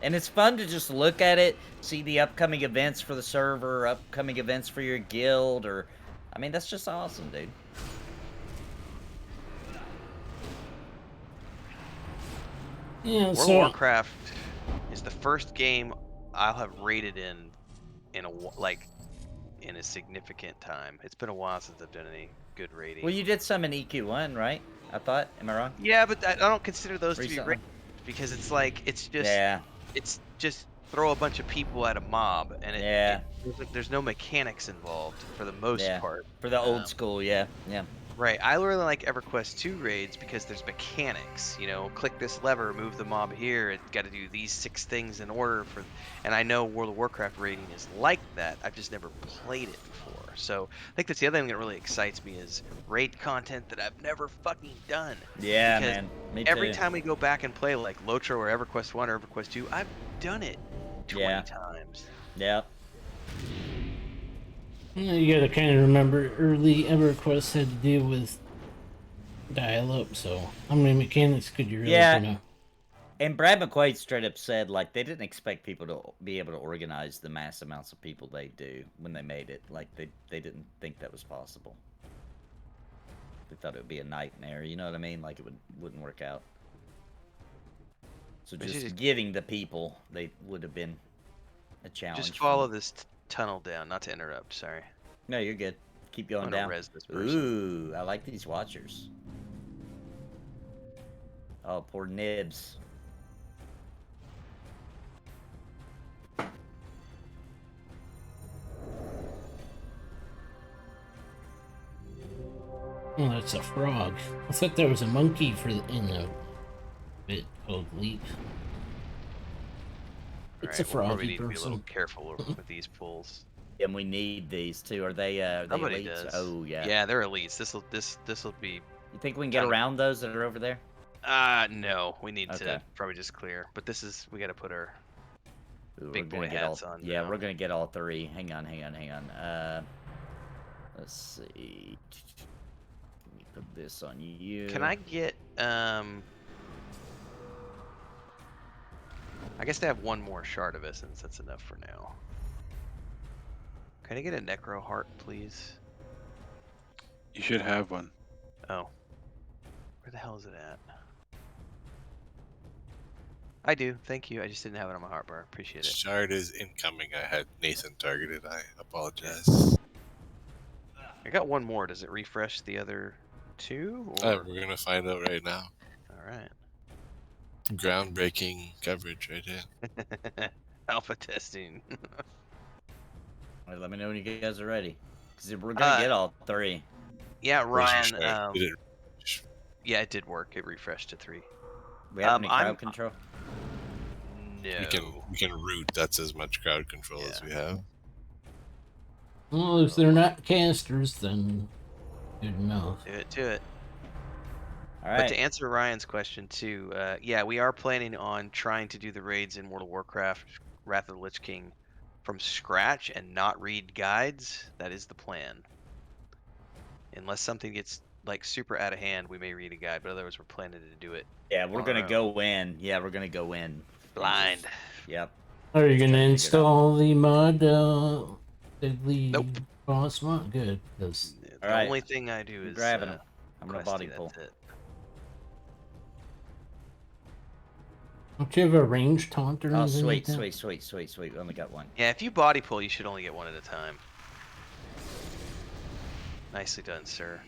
And it's fun to just look at it, see the upcoming events for the server, upcoming events for your guild, or... I mean, that's just awesome, dude. Yeah, World of so Warcraft is the first game I'll have rated in a significant time. It's been a while since I've done any good rating. Well, you did some in EQ1, right? I thought. Am I wrong? Yeah, but I don't consider those to be Recently. rated because it's like it's Yeah. just throw a bunch of people at a mob and Yeah. there's no mechanics involved for the most Yeah. part. For the old school, yeah. Right. I really like EverQuest 2 raids because there's mechanics. Click this lever, move the mob here. It's got to do these 6 things in order for. And I know World of Warcraft raiding is like that. I've just never played it before. So I think that's the other thing that really excites me is raid content that I've never fucking done. Yeah, Because man. Me Every too. time we go back and play like Lotra or EverQuest 1 or EverQuest 2, I've done it 20 Yeah. times. Yeah. you gotta kind of remember early EverQuest had to deal with dial-up, so how many mechanics could you really Yeah. kind of... And Brad McQuaid straight up said, like, they didn't expect people to be able to organize the mass amounts of people they do when they made it. Like, they didn't think that was possible. They thought it would be a nightmare, you know what I mean? Like, it wouldn't work out. So just getting the people, they would have been a challenge. Just follow this tunnel down. Not to interrupt. Sorry. No, you're good. Keep going I'm gonna down. res this person. Ooh, I like these watchers. Oh, poor Nibs. Oh, that's a frog. I thought there was a monkey in the bit called Leap. It's a Alright, we'll probably froggy need to be a little person. careful with these pulls. And we need these too. Are they Somebody elites? does. Oh yeah. Yeah, they're elites. This'll be. You think we can get around those that are over there? No, we need Okay. to probably just clear. But we got to put our Ooh, Big boy hats on. Yeah, now. we're gonna get all 3. Hang on. Let's see. Let me put this on you. Can I get I guess they have one more shard of essence. That's enough for now. Can I get a necro heart, please? You should have one. Oh. Where the hell is it at? I do, thank you. I just didn't have it on my hotbar. Appreciate it. Shard is incoming. I had Nathan targeted. I apologize. I got one more. Does it refresh the other 2? Or... We're gonna find out right now. Alright. Groundbreaking coverage right here. Alpha testing. Right, let me know when you guys are ready. Because we're gonna get all 3. Yeah, Where's Ryan. your shard? Did it... Yeah, it did work. It refreshed to 3. We have any crowd control? No. We can root. That's as much crowd control as we have. Well, if they're not casters, then good enough. Do it. All right. But to answer Ryan's question too, yeah, we are planning on trying to do the raids in World of Warcraft Wrath of the Lich King from scratch and not read guides. That is the plan. Unless something gets like super out of hand, we may read a guide, but otherwise we're planning to do it. Yeah, we're gonna go in. Yeah, we're gonna go in. Blind. Yep. Are you gonna install the mod? The Nope. boss mod? Good. Because The Alright. only thing I do is Grabbing him. I'm gonna questing, body pull. that's it. don't you have a range taunt or Oh, anything like that? sweet. We only got one. Yeah, if you body pull, you should only get one at a time. Nicely done, sir.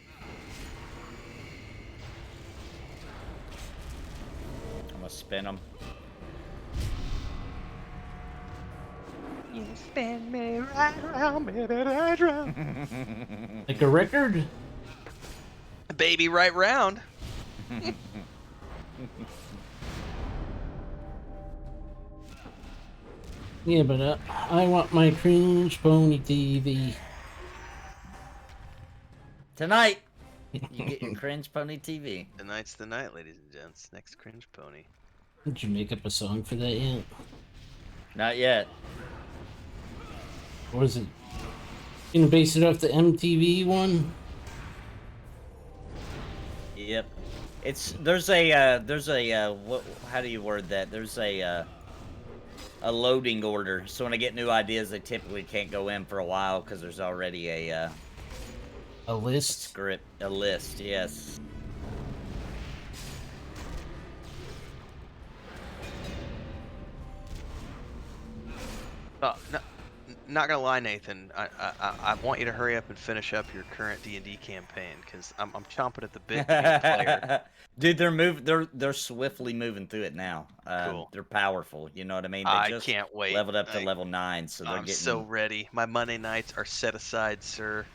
I'm gonna spin him. You spin me right around, baby, right round. Like a record? Baby, right round. Yeah, but I want my cringe pony TV. Tonight, you get your cringe pony TV. Tonight's the night, ladies and gents. Next cringe pony. Did you make up a song for that yet? Not yet. Or is it? You gonna base it off the MTV one? Yep. There's a what? How do you word that? There's a loading order. So when I get new ideas, they typically can't go in for a while because there's already a list. script, a list. Yes. No, not gonna lie, Nathan. I want you to hurry up and finish up your current D&D campaign because I'm chomping at the bit to be a player. Dude, they're swiftly moving through it now. Cool. They're powerful. You know what I mean? They I just can't wait. leveled up to level 9, so they're I'm getting. so ready. My Monday nights are set aside, sir.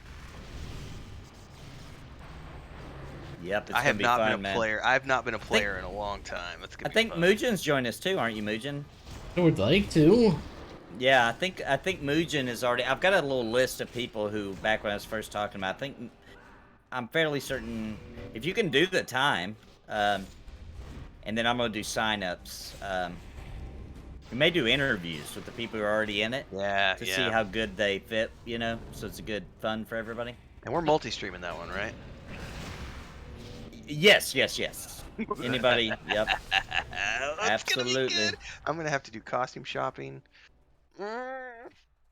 Yep, it's I have gonna be not fun, been a man. player. I've not been a player in a long time. It's I gonna be think fun. Mujin's joined us too, aren't you, Mujin? I would like to. Yeah, I think Mujin is already. I've got a little list of people who, back when I was first talking about, I'm fairly certain if you can do the time, and then I'm gonna do sign-ups. We may do interviews with the people who are already in it. Yeah, To see how good they fit, you know, so it's a good fun for everybody. And we're multi-streaming that one, right? Yes. Anybody? Yep. That's Absolutely. gonna be good. I'm gonna have to do costume shopping.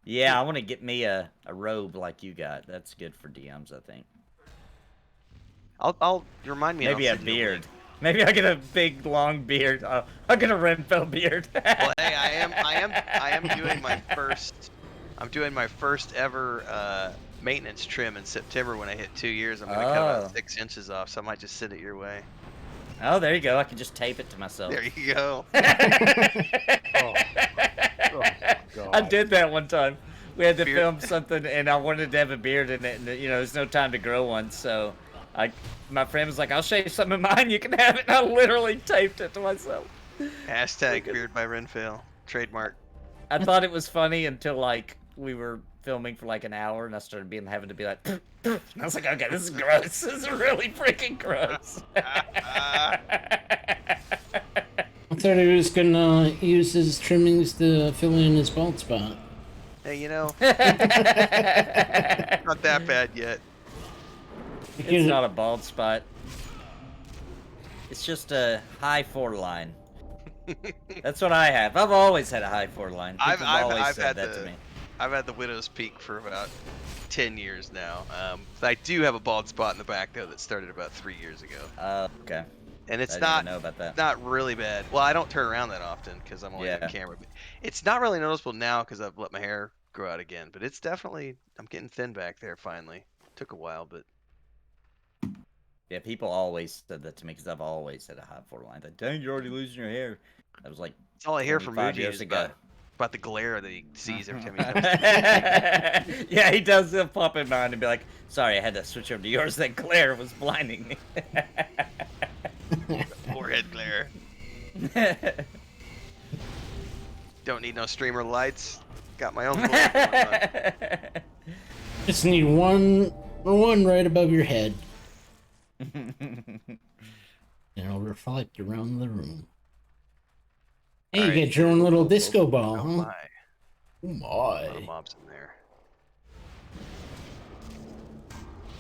Yeah, I want to get me a robe like you got. That's good for DMs, I think. I'll remind me. and Maybe I'll a send you beard. link. Maybe I get a big long beard. I'll get a Renfail beard. Well, hey, I am doing my first. I'm doing my first ever maintenance trim in September when I hit 2 years. I'm gonna cut about 6 inches off, so I might just send it your way. Oh, there you go. I can just tape it to myself. There you go. God. I did that one time. We had to film something, and I wanted to have a beard in it, and you know, there's no time to grow one, so my friend was like, "I'll shave some of mine. You can have it." And I literally taped it to myself. Hashtag beard by Renfail. Trademark. I thought it was funny until like we were filming for like an hour, and I started having to be like, and I was like, "Okay, this is gross. This is really freaking gross." thought he was gonna use his trimmings to fill in his bald spot. Hey, you know, not that bad yet. It's not a bald spot. It's just a high 4 line. That's what I have. I've always had a high 4 line. People have always said that to me. I've had the widow's peak for about 10 years now. I do have a bald spot in the back though that started about 3 years ago. Okay. And it's I not didn't know about that. not really bad. Well, I don't turn around that often because I'm always on camera. But it's not really noticeable now because I've let my hair grow out again. But it's definitely, I'm getting thin back there finally. Took a while, but. Yeah, people always said that to me because I've always had a high 4 line. Like, dang, you're already losing your hair. I was like, it's all I hear from Muji years is ago. about the glare that he sees every time he comes. Yeah, he does. He'll pop in mind and be like, sorry, I had to switch over to yours. That glare was blinding me. Forehead glare. Don't need no streamer lights. Got my own. Just need one right above your head. And it'll reflect around the room. Hey, you get your own little disco ball, huh? My. Oh my. A lot of mobs in there.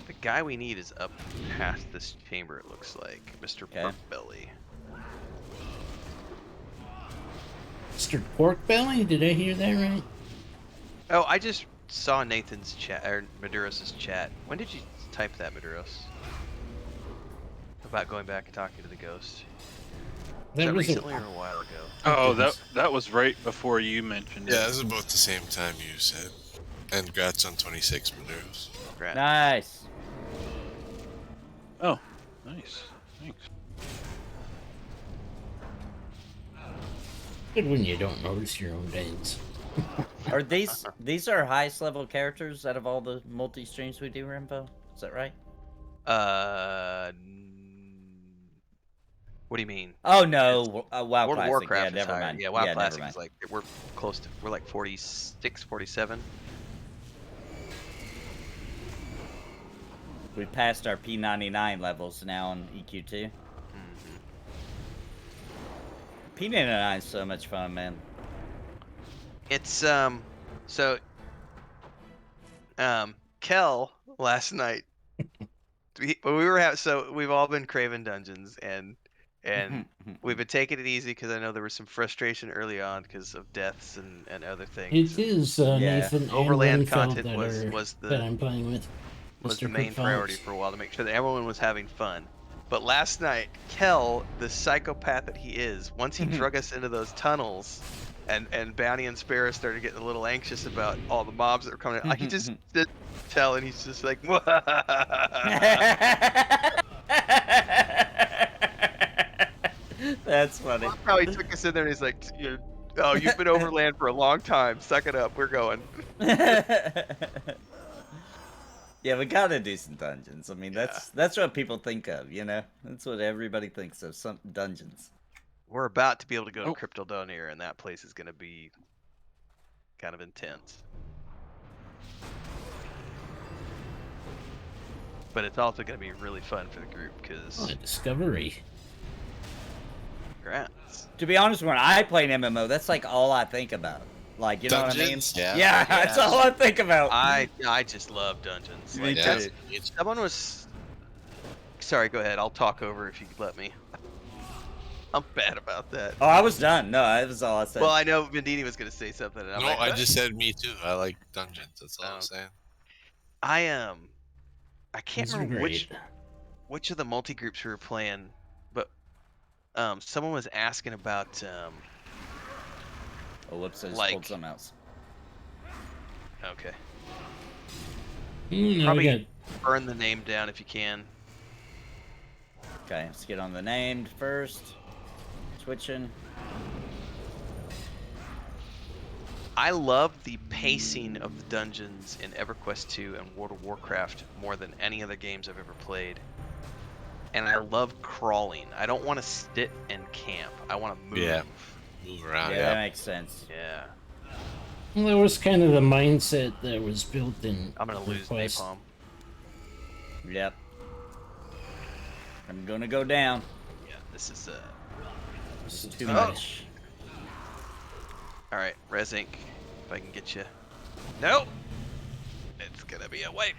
The guy we need is up past this chamber, it looks like. Mr. Porkbelly. Mr. Porkbelly? Did I hear that right? Oh, I just saw Nathan's chat, or Maduros' chat. When did you type that, Maduros? About going back and talking to the ghost. Was that recently or a while ago? Oh, that was right before you mentioned it. Yeah, it was about the same time you said. And congrats on 26 Maduros. Nice. Oh, nice. Thanks. Good when you don't notice your own days. Are these are highest level characters out of all the multi streams we do, Renfail? Is that right? What do you mean? Oh no, WoW World Classic. of Warcraft Yeah, is never higher. mind. Yeah, WoW never Classic mind. is like we're like 46, 47. We passed our P99 levels now on EQ2. P99 is so much fun, man. It's Kel last night. We've all been craving dungeons and we've been taking it easy because I know there was some frustration early on because of deaths and other things. It is Nathan Overland and content Renfail that I'm playing with. Was the main priority for a while to make sure that everyone was having fun. But last night, Kel, the psychopath that he is, once he drug us into those tunnels, and Bounty and Sparrow started getting a little anxious about all the mobs that were coming in, he just did tell, and he's just like, That's funny. That's how he took us in there, and he's like, oh, you've been overland for a long time. Suck it up. We're going. Yeah, we gotta do some dungeons. I mean, that's what people think of, you know? That's what everybody thinks of, some dungeons. We're about to be able to go to Crypto Donir, and that place is going to be kind of intense. But it's also going to be really fun for the group, because... Discovery. Congrats. To be honest, when I play an MMO, that's like all I think about. Like, you dungeons? know what I mean? Yeah, that's all I think about. I just love dungeons. Me Like, too. Someone was... Sorry, go ahead. I'll talk over if you let me. I'm bad about that. Oh, I was done. No, that was all I said. Well, I know Vendini was going to say something. And I'm like, I just said me too. I like dungeons. That's all I'm saying. I can't remember which of the multi groups we were playing, but someone was asking about oh, whoops! I just pulled something else. Okay. No, Probably burn the name down if you can. Okay, let's get on the named first. Switching. I love the pacing of the dungeons in EverQuest 2 and World of Warcraft more than any other games I've ever played. And I love crawling. I don't want to sit and camp. I want to move. Yeah, move around. Yeah, that makes sense. Yeah. Well, that was kind of the mindset that was built in. I'm gonna lose Napalm. Yep. I'm gonna go down. Yeah, this is It's too Oh. much. All right, Res Inc. If I can get you. Nope. It's gonna be a wipe.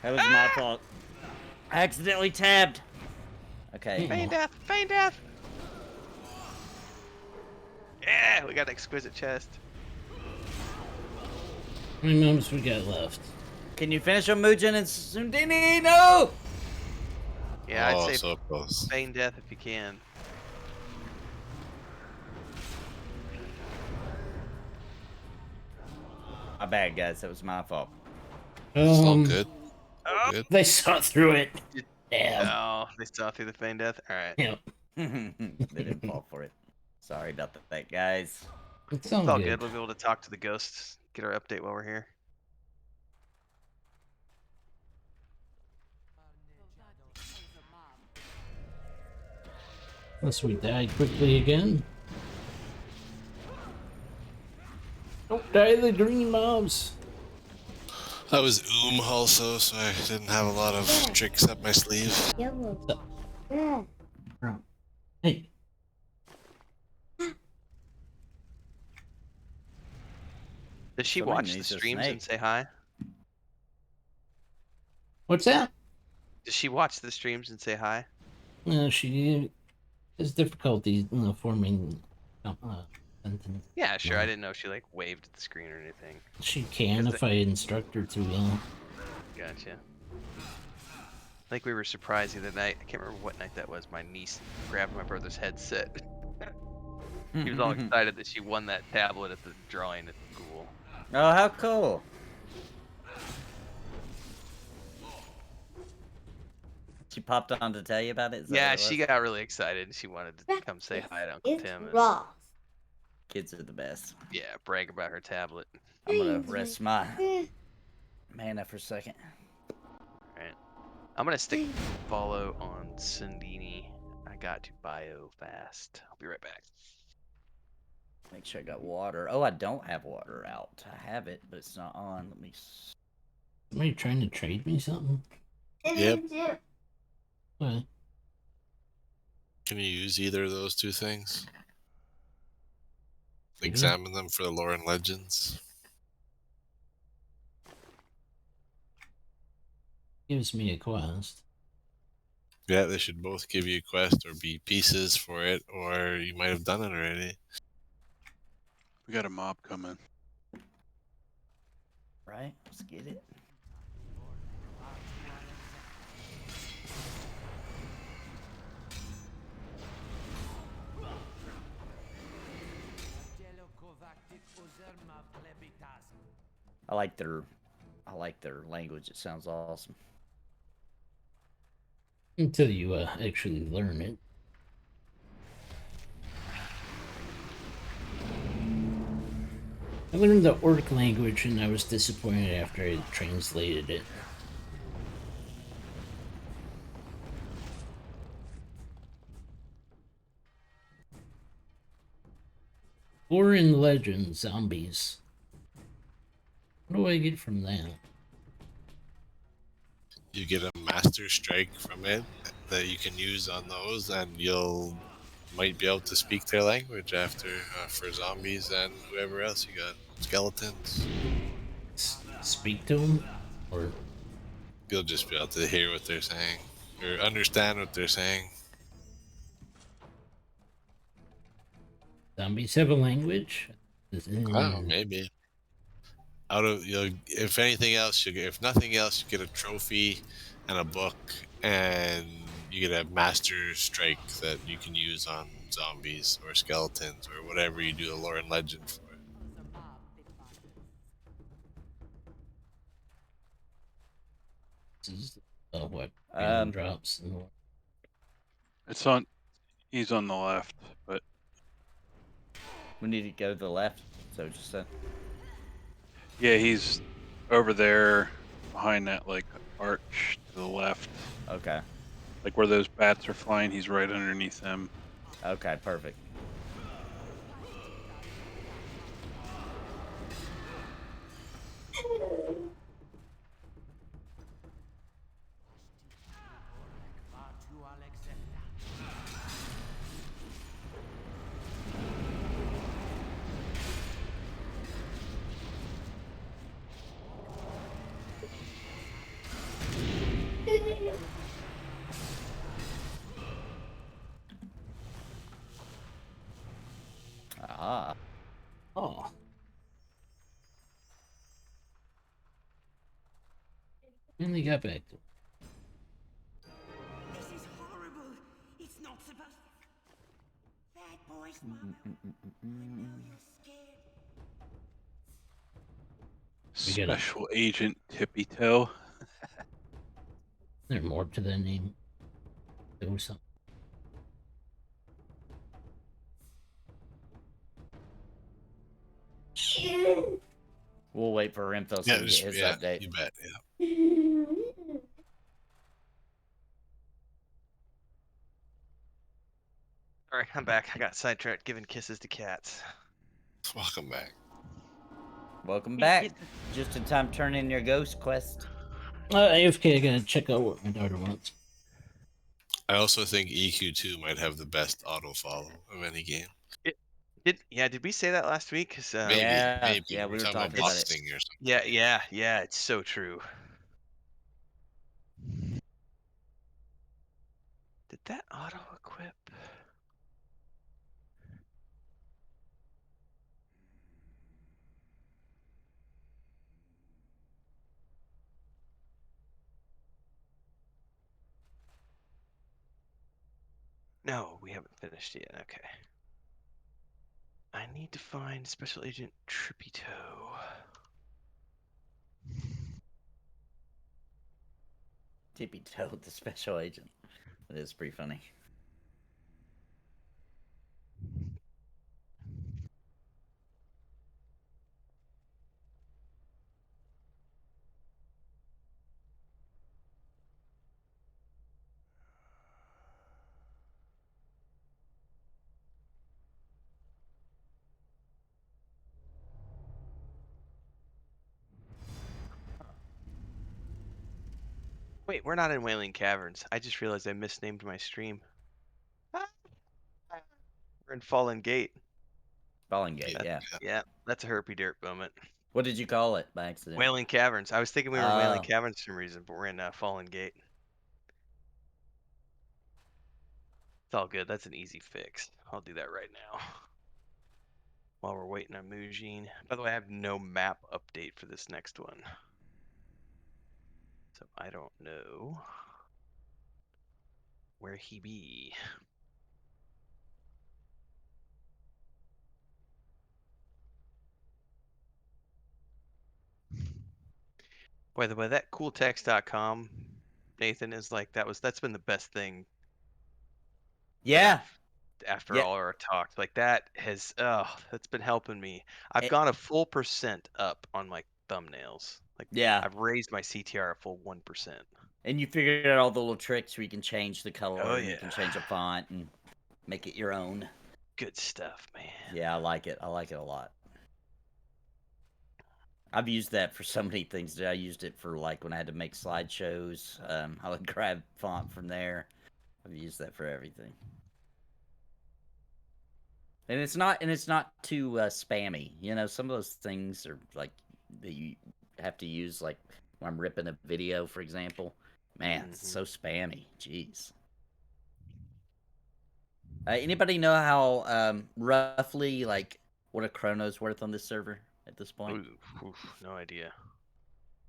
That was my fault. I accidentally tabbed. Okay. Feign death. Feign death. Yeah, we got an exquisite chest. How many moments we got left? Can you finish on Mugen and Sundini? No! Yeah, Oh, I'd say so close. feign death if you can. My bad, guys. That was my fault. It's all good. Oh, Good. They saw through it. You- Damn. oh, they saw through the feign death. All right. Yep. They didn't fall for it. Sorry about that, guys. It's all It's all good. good. We'll be able to talk to the ghosts, get our update while we're here. Unless we die quickly again. Don't die to the green mobs. I was also, so I didn't have a lot of tricks up my sleeve. Hey. Does she Somebody watch the needs a streams and snake. say hi? What's that? Does she watch the streams and say hi? She has difficulty forming sentence. Yeah, sure. Yeah. I didn't know if she like waved at the screen or anything. She can Is if I instruct her to, yeah. Gotcha. I think we were surprised the other night. I can't remember what night that was. My niece grabbed my brother's headset. He was all excited that she won that tablet at the drawing at school. Oh, how cool. She popped on to tell you about it? Is that Yeah, what it she was? got really excited. She wanted to come say hi to Uncle Tim and Kids are the best. yeah, brag about her tablet. I'm gonna rest my mana for a second. Alright. I'm gonna stick follow on Sundini. I got to bio fast. I'll be right back. Make sure I got water. Oh, I don't have water out. I have it, but it's not on. Let me. Somebody trying to trade me something? Yep. What? Can you use either of those two things? Mhm. Examine them for the lore and legends. Gives me a quest. Yeah, they should both give you a quest or be pieces for it, or you might have done it already. We got a mob coming. Right? Let's get it. I like their language. It sounds awesome. Until you actually learn it. I learned the orc language and I was disappointed after I translated it. Or in Legend, zombies. What do I get from that? You get a master strike from it that you can use on those, and you'll might be able to speak their language after for zombies and whoever else you got, skeletons. Speak to them? Or You'll just be able to hear what they're saying or understand what they're saying. zombies have a language? Oh, maybe. Out of if anything else, you get, if nothing else, you get a trophy and a book, and you get a master strike that you can use on zombies or skeletons or whatever you do a lore and legend for. This is what drops. It's on. He's on the left, but We need to go to the left. So just said. yeah, he's over there behind that like arch to the left, Okay. like where those bats are flying. He's right underneath them. Okay. Perfect. And they got back to it. This is horrible. It's not supposed. Bad boys, Mama. I know you're scared. We gotta- Special Agent Tippy Toe. There's more to the name. There was something. We'll wait for Renfail so we get his update. You bet. Yeah. All right, I'm back. I got sidetracked giving kisses to cats. Welcome back. Welcome back. Just in time to turn in your ghost quest. AFK, I gotta check out what my daughter wants. I also think EQ2 might have the best auto follow of any game. Did we say that last week? 'Cause, Maybe, Yeah, maybe. yeah, we were talking talking about about it. busting or something. yeah, it's so true. Did that auto equip? No, we haven't finished yet. Okay. I need to find Special Agent Trippy Toe. Tippy Toe, the special agent. It is pretty funny. Wait, we're not in Wailing Caverns. I just realized I misnamed my stream. We're in Fallen Gate. Falling Gate, Yeah. yeah. Yeah, that's a herpy dirt moment. What did you call it by accident? Wailing Caverns. I was thinking we were in Wailing Oh. Caverns for some reason, but we're in Fallen Gate. It's all good. That's an easy fix. I'll do that right now. While we're waiting on Mujin. By the way, I have no map update for this next one. So I don't know where he be. By the way, that cooltext.com, Nathan, is like that's been the best thing. Yeah. After Yeah. all our talks, like that's been helping me. I've It- gone a full % up on my thumbnails. Like Yeah. I've raised my CTR a full 1%. And you figured out all the little tricks where you can change the color Oh, and you can change the font and make it your own. Good stuff, man. Yeah, I like it. I like it a lot. I've used that for so many things. I used it for like when I had to make slideshows. I would grab font from there. I've used that for everything. And it's not too spammy. You know, some of those things are like that you have to use like when I'm ripping a video, for example. Man, it's so spammy. Jeez. Anybody know how roughly like what a chrono's worth on this server at this point? Ooh, no idea.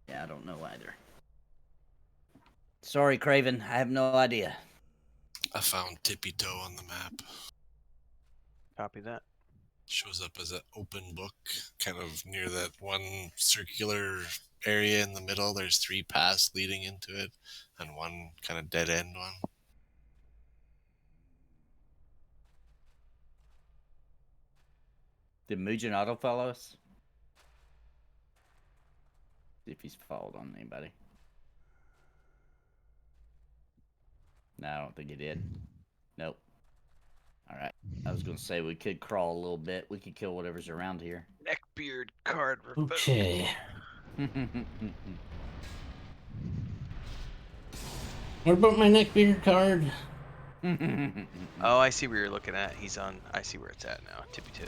Yeah, I don't know either. Sorry, Craven, I have no idea. I found Tippy Toe on the map. Copy that. Shows up as an open book, kind of near that one circular area in the middle. There's 3 paths leading into it, and one kind of dead end one. Did Mugen auto follow us? See if he's followed on anybody. No, I don't think he did. Nope. Alright. I was gonna say we could crawl a little bit. We could kill whatever's around here. Neckbeard card revoked. Okay. What about my neckbeard card? Oh, I see where you're looking at. I see where it's at now. Tippy toe.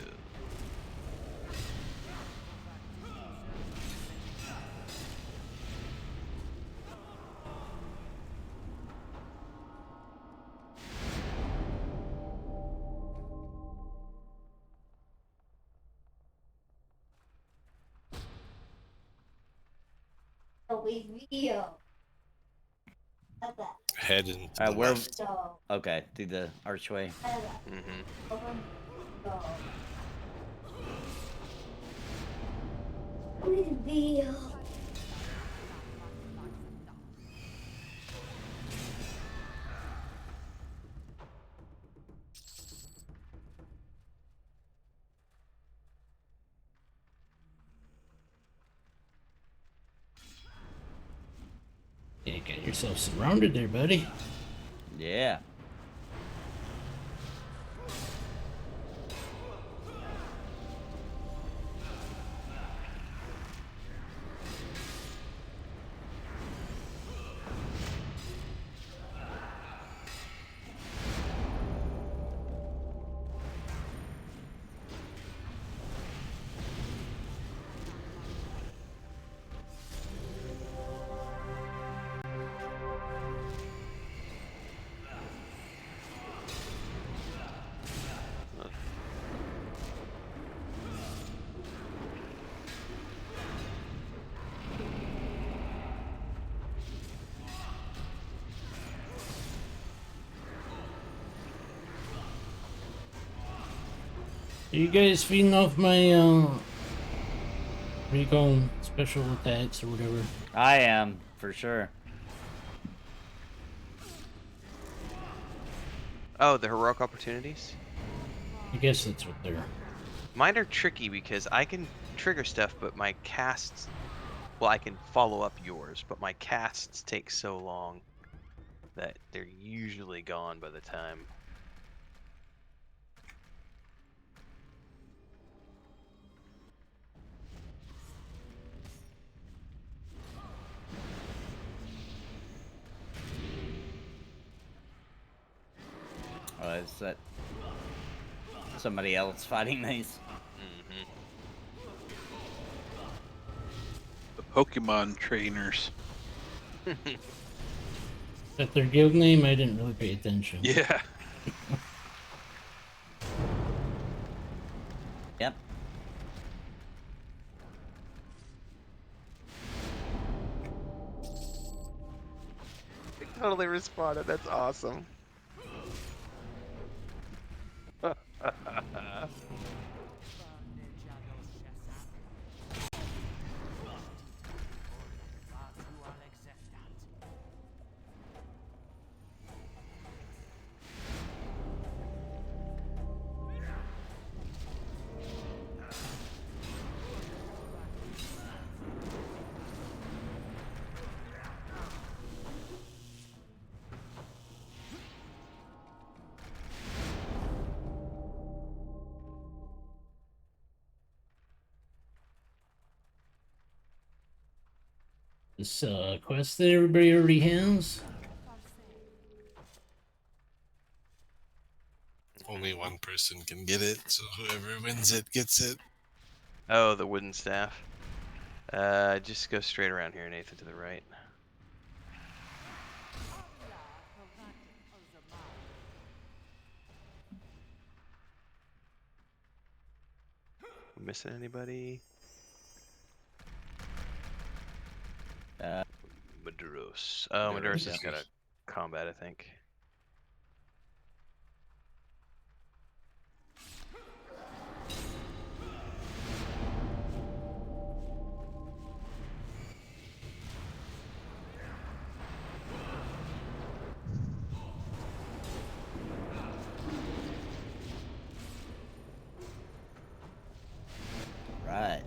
Real. Head into the Where? left. Okay, through the archway. Mm-hmm. Yeah, get yourself surrounded there, buddy. Yeah. Are you guys feeding off my what do you call 'em? Special attacks or whatever? I am, for sure. Oh, the heroic opportunities? I guess that's what they're. Mine are tricky because I can trigger stuff, but my casts... Well, I can follow up yours, but my casts take so long that they're usually gone by the time. Oh, is that somebody else fighting these? Mm-hmm. The Pokemon trainers. Is that their guild name? I didn't really pay attention. Yeah. Yep. They totally responded. That's awesome. This quest that everybody already has. Only one person can get it, so whoever wins it gets it. Oh, the wooden staff. Just go straight around here, Nathan, to the right. Missing anybody? Maduros. Oh, Maduros has got a combat, I think. Right.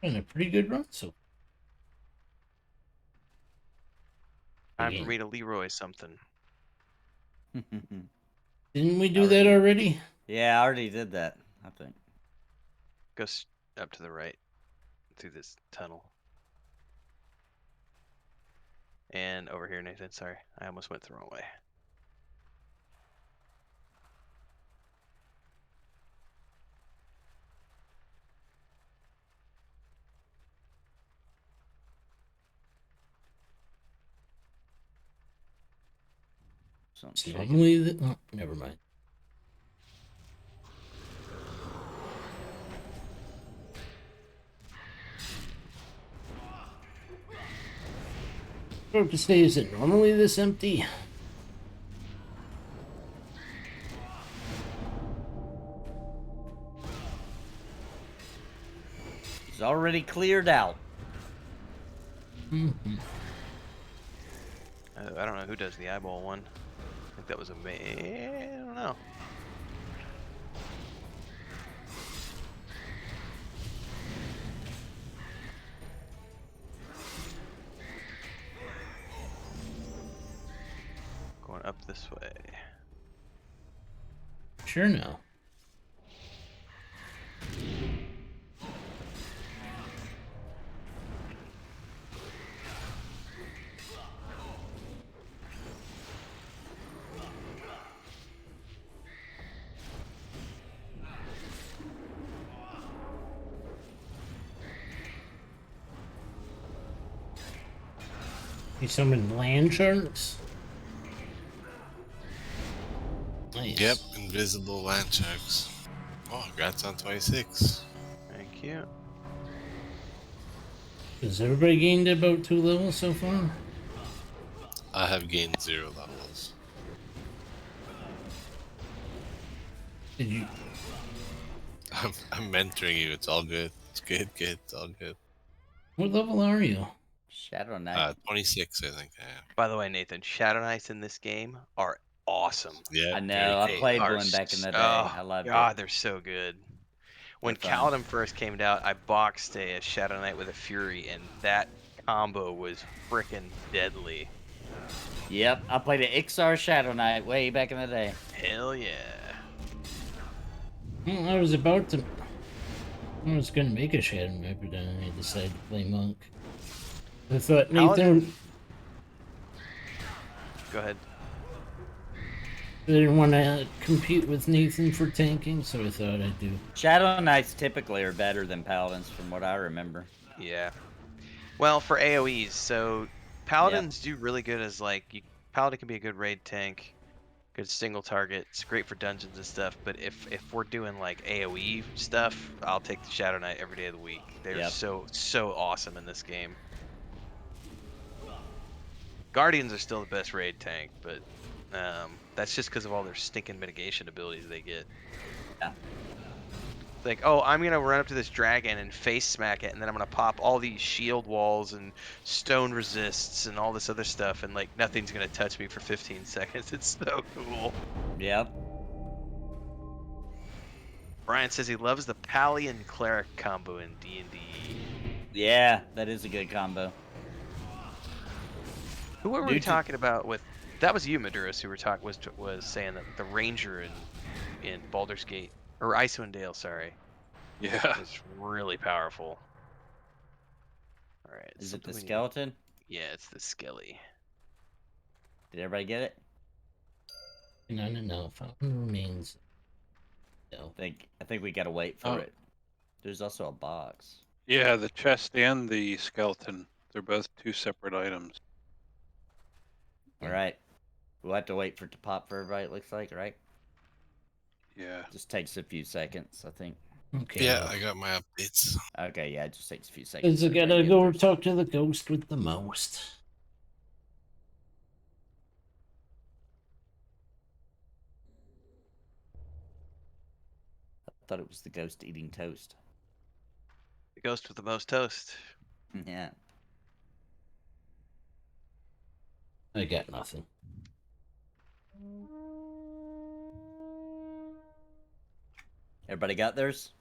Been a pretty good run so. Time for me to Leroy something. Didn't we do that already? Yeah, I already did that, I think. Go up to the right through this tunnel. And over here, Nathan. Sorry, I almost went the wrong way. Something's It's shaking. normally oh, never mind. Hard to say, is it normally this empty? He's already cleared out. Mm-hmm. I don't know who does the eyeball one. I think that was a I don't know. Going up this way. Sure now. You summoned land sharks? Nice. Yep, invisible land sharks. Oh, congrats on 26. Thank you. Has everybody gained about 2 levels so far? I have gained 0 levels. Did you? I'm mentoring you. It's all good. It's good. It's all good. What level are you? Shadow Knight. 26, I think I am. By the way, Nathan, Shadow Knights in this game are awesome. Yeah, I very know. I cool. played Are one back in the day. Oh, I loved God, it. they're so good. When They're fun. Kaladin first came out, I boxed a Shadow Knight with a Fury, and that combo was freaking deadly. Yep, I played an Ixar Shadow Knight way back in the day. Hell yeah. Well, I was about to. I was gonna make a Shadow Knight, but then I decided to play Monk. I thought Nathan. Go ahead. I didn't want to compete with Nathan for tanking, so I thought I'd do. Shadow Knights typically are better than Paladins, from what I remember. Yeah. Well, for AoEs, so Paladins do really good as like Paladin can be a good raid tank, good single target. It's great for dungeons and stuff. But if we're doing like AoE stuff, I'll take the Shadow Knight every day of the week. They're so awesome in this game. Guardians are still the best raid tank, but that's just because of all their stinking mitigation abilities they get. Yeah. Like, oh, I'm gonna run up to this dragon and face smack it, and then I'm gonna pop all these shield walls and stone resists and all this other stuff, and like nothing's gonna touch me for 15 seconds. It's so cool. Yep. Brian says he loves the Pally and Cleric combo in D&D. Yeah, that is a good combo. Who were we talking about with? That was you, Maduros, who was saying that the Ranger in Baldur's Gate or Icewind Dale, sorry. Yeah. It's really powerful. All right. Is it the skeleton? Yeah, it's the Skelly. Did everybody get it? No. Fountain remains. No. I think we gotta wait for it. There's also a box. Yeah, the chest and the skeleton. They're both 2 separate items. All right. We'll have to wait for it to pop for everybody, it looks like, right? Yeah. Just takes a few seconds, I think. Okay. Yeah, I got my updates. Okay, yeah, it just takes a few seconds. Is it gotta go talk to the ghost with the most? I thought it was the ghost eating toast. The ghost with the most toast. Yeah. I got nothing. Everybody got theirs?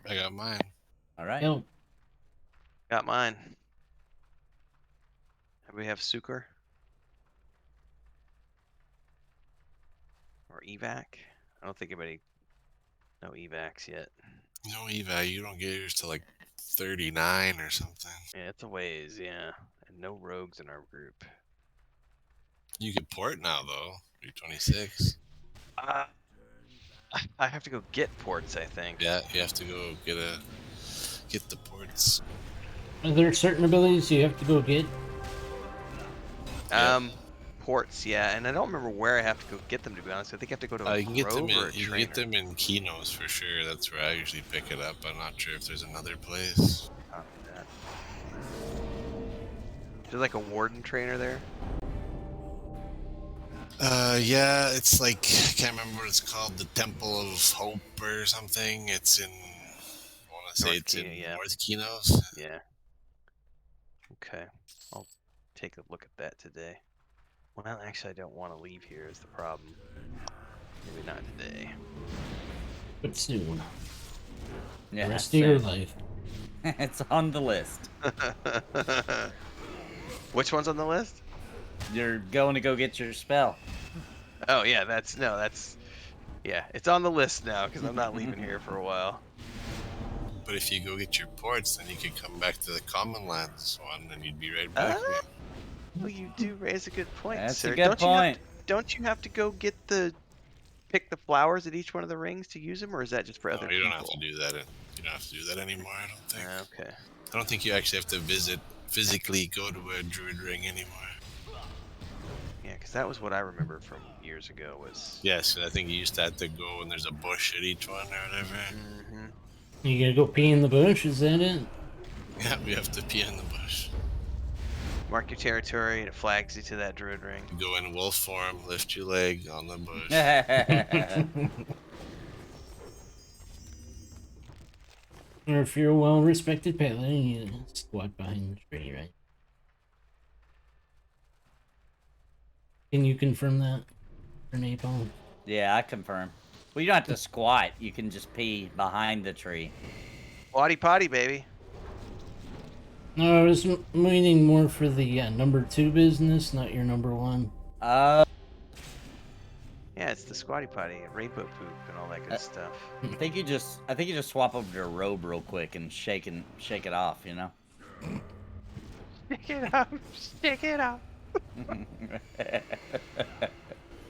I got mine. All right. No. Got mine. We have Suker or evac. I don't think anybody no evacs yet. No evac, you don't get yours to like 39 or something. Yeah, it's a ways, yeah. And no rogues in our group. You can port now though. You're 26. I have to go get ports, I think. Yeah, you have to go get the ports. Are there certain abilities you have to go get? Ports, yeah, and I don't remember where I have to go get them. To be honest, I think I have to go to a You can get them grove or a in. You can trainer. get them in Kinos for sure. That's where I usually pick it up. I'm not sure if there's another place. Copy that. Is there like a warden trainer there? Yeah, it's like I can't remember what it's called. The Temple of Hope or something. It's in. I want to say North it's Kino, in yeah. North Kinos. Yeah. Okay. I'll take a look at that today. Well, actually, I don't want to leave here is the problem. Maybe not today. But soon. Yeah, The rest of your same. life. It's on the list. Which one's on the list? You're going to go get your spell. Oh, yeah, yeah, it's on the list now because I'm not leaving here for a while. But if you go get your ports, then you could come back to the Common Lands one, and you'd be right back here. Well, you do raise a good point, That's sir. a good point. Don't you have to go pick the flowers at each one of the rings to use them, or is that just for other You people? don't have to do that. You don't have to do that anymore. I don't think. Okay. I don't think you actually have to physically go to a druid ring anymore. Yeah, because that was what I remember from years ago. Was Yes, I think you used to have to go and there's a bush at each one or whatever. Mm-hmm. You gonna go pee in the bush? Is that it? Yeah, we have to pee in the bush. Mark your territory, and it flags you to that druid ring. You go in wolf form, lift your leg on the bush. Or if you're a well-respected paladin, you squat behind the tree, right? Can you confirm that for Napalm? Yeah, I confirm. Well, you don't have to squat. You can just pee behind the tree. Potty potty, baby. No, I was meaning more for the number 2 business, not your number 1. Yeah, it's the squatty potty, rainbow poop, and all that good stuff. I think you just swap over to a robe real quick and shake it off, you know. Shake it up, shake it up.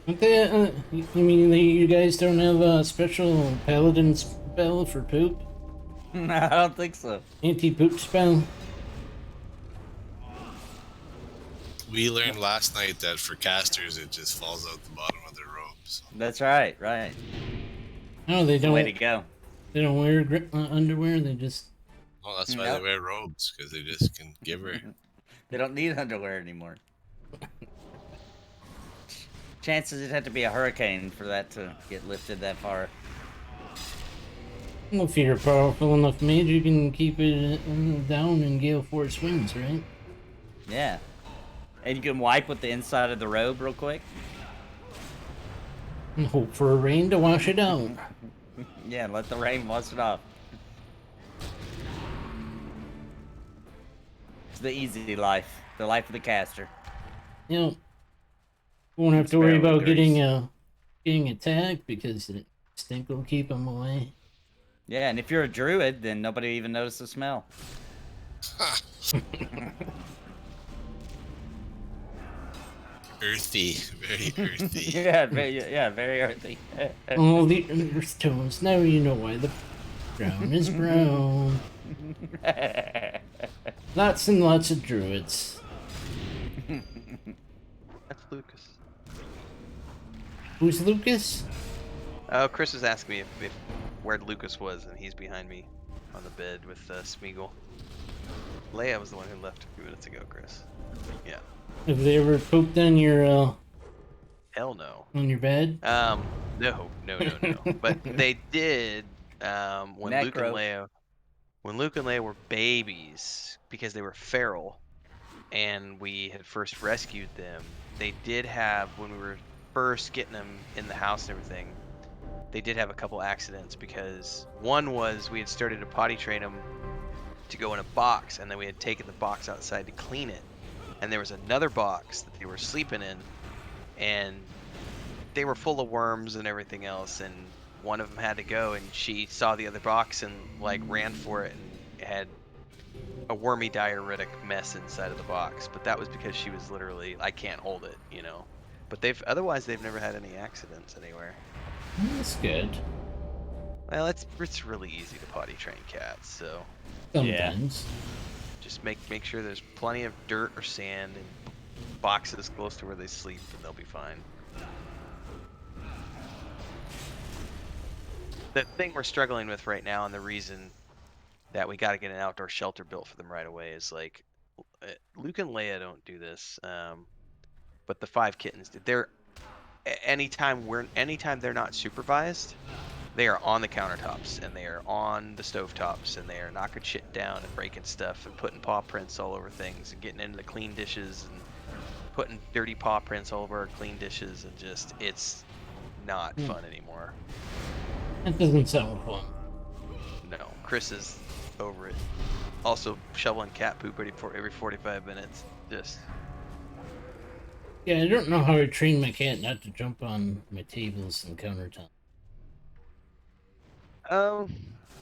You mean you guys don't have a special paladin spell for poop? No, I don't think so. Anti-poop spell? We learned last night that for casters, it just falls out the bottom of their robes. That's right, right. No, they don't. Way to go. They don't wear underwear. They just. Well, that's why Nope. they wear robes, because they just can give her. They don't need underwear anymore. Chances it'd have to be a hurricane for that to get lifted that far. Well, if you're a powerful enough mage, you can keep it down in gale force winds, right? Yeah. And you can wipe with the inside of the robe real quick. And hope for a rain to wash it out. Yeah, let the rain wash it off. It's the easy life. The life of the caster. You know, won't have to worry Spare about grease. getting attacked because the stink will keep them away. Yeah, and if you're a druid, then nobody even notices the smell. Earthy, very earthy. Yeah, very earthy. All the earth tones. Now you know why the brown is brown. Lots and lots of druids. That's Lucas. Who's Lucas? Oh, Chris was asking me if where Lucas was, and he's behind me on the bed with Smeagol. Leia was the one who left a few minutes ago, Chris. Yeah. Have they ever pooped on your Hell no. on your bed? No. But they did when Luke and Necro. Leia were babies because they were feral, and we had first rescued them. They did have, when we were first getting them in the house and everything, they did have a couple accidents because one was we had started to potty train them to go in a box, and then we had taken the box outside to clean it, and there was another box that they were sleeping in, and they were full of worms and everything else, and one of them had to go, and she saw the other box and like ran for it and had a wormy diuretic mess inside of the box. But that was because she was literally, I can't hold it, you know. But otherwise they've never had any accidents anywhere. That's good. Well, it's really easy to potty train cats, so Sometimes. just make sure there's plenty of dirt or sand and boxes close to where they sleep, and they'll be fine. The thing we're struggling with right now, and the reason that we got to get an outdoor shelter built for them right away, is like Luke and Leia don't do this, but the 5 kittens did. They're anytime they're not supervised, they are on the countertops and they are on the stovetops and they are knocking shit down and breaking stuff and putting paw prints all over things and getting into the clean dishes and putting dirty paw prints all over our clean dishes, and just it's not fun anymore. That doesn't sound fun. No, Chris is over it. Also shoveling cat poop every 45 minutes. Just Yeah, I don't know how I train my cat not to jump on my tables and countertop.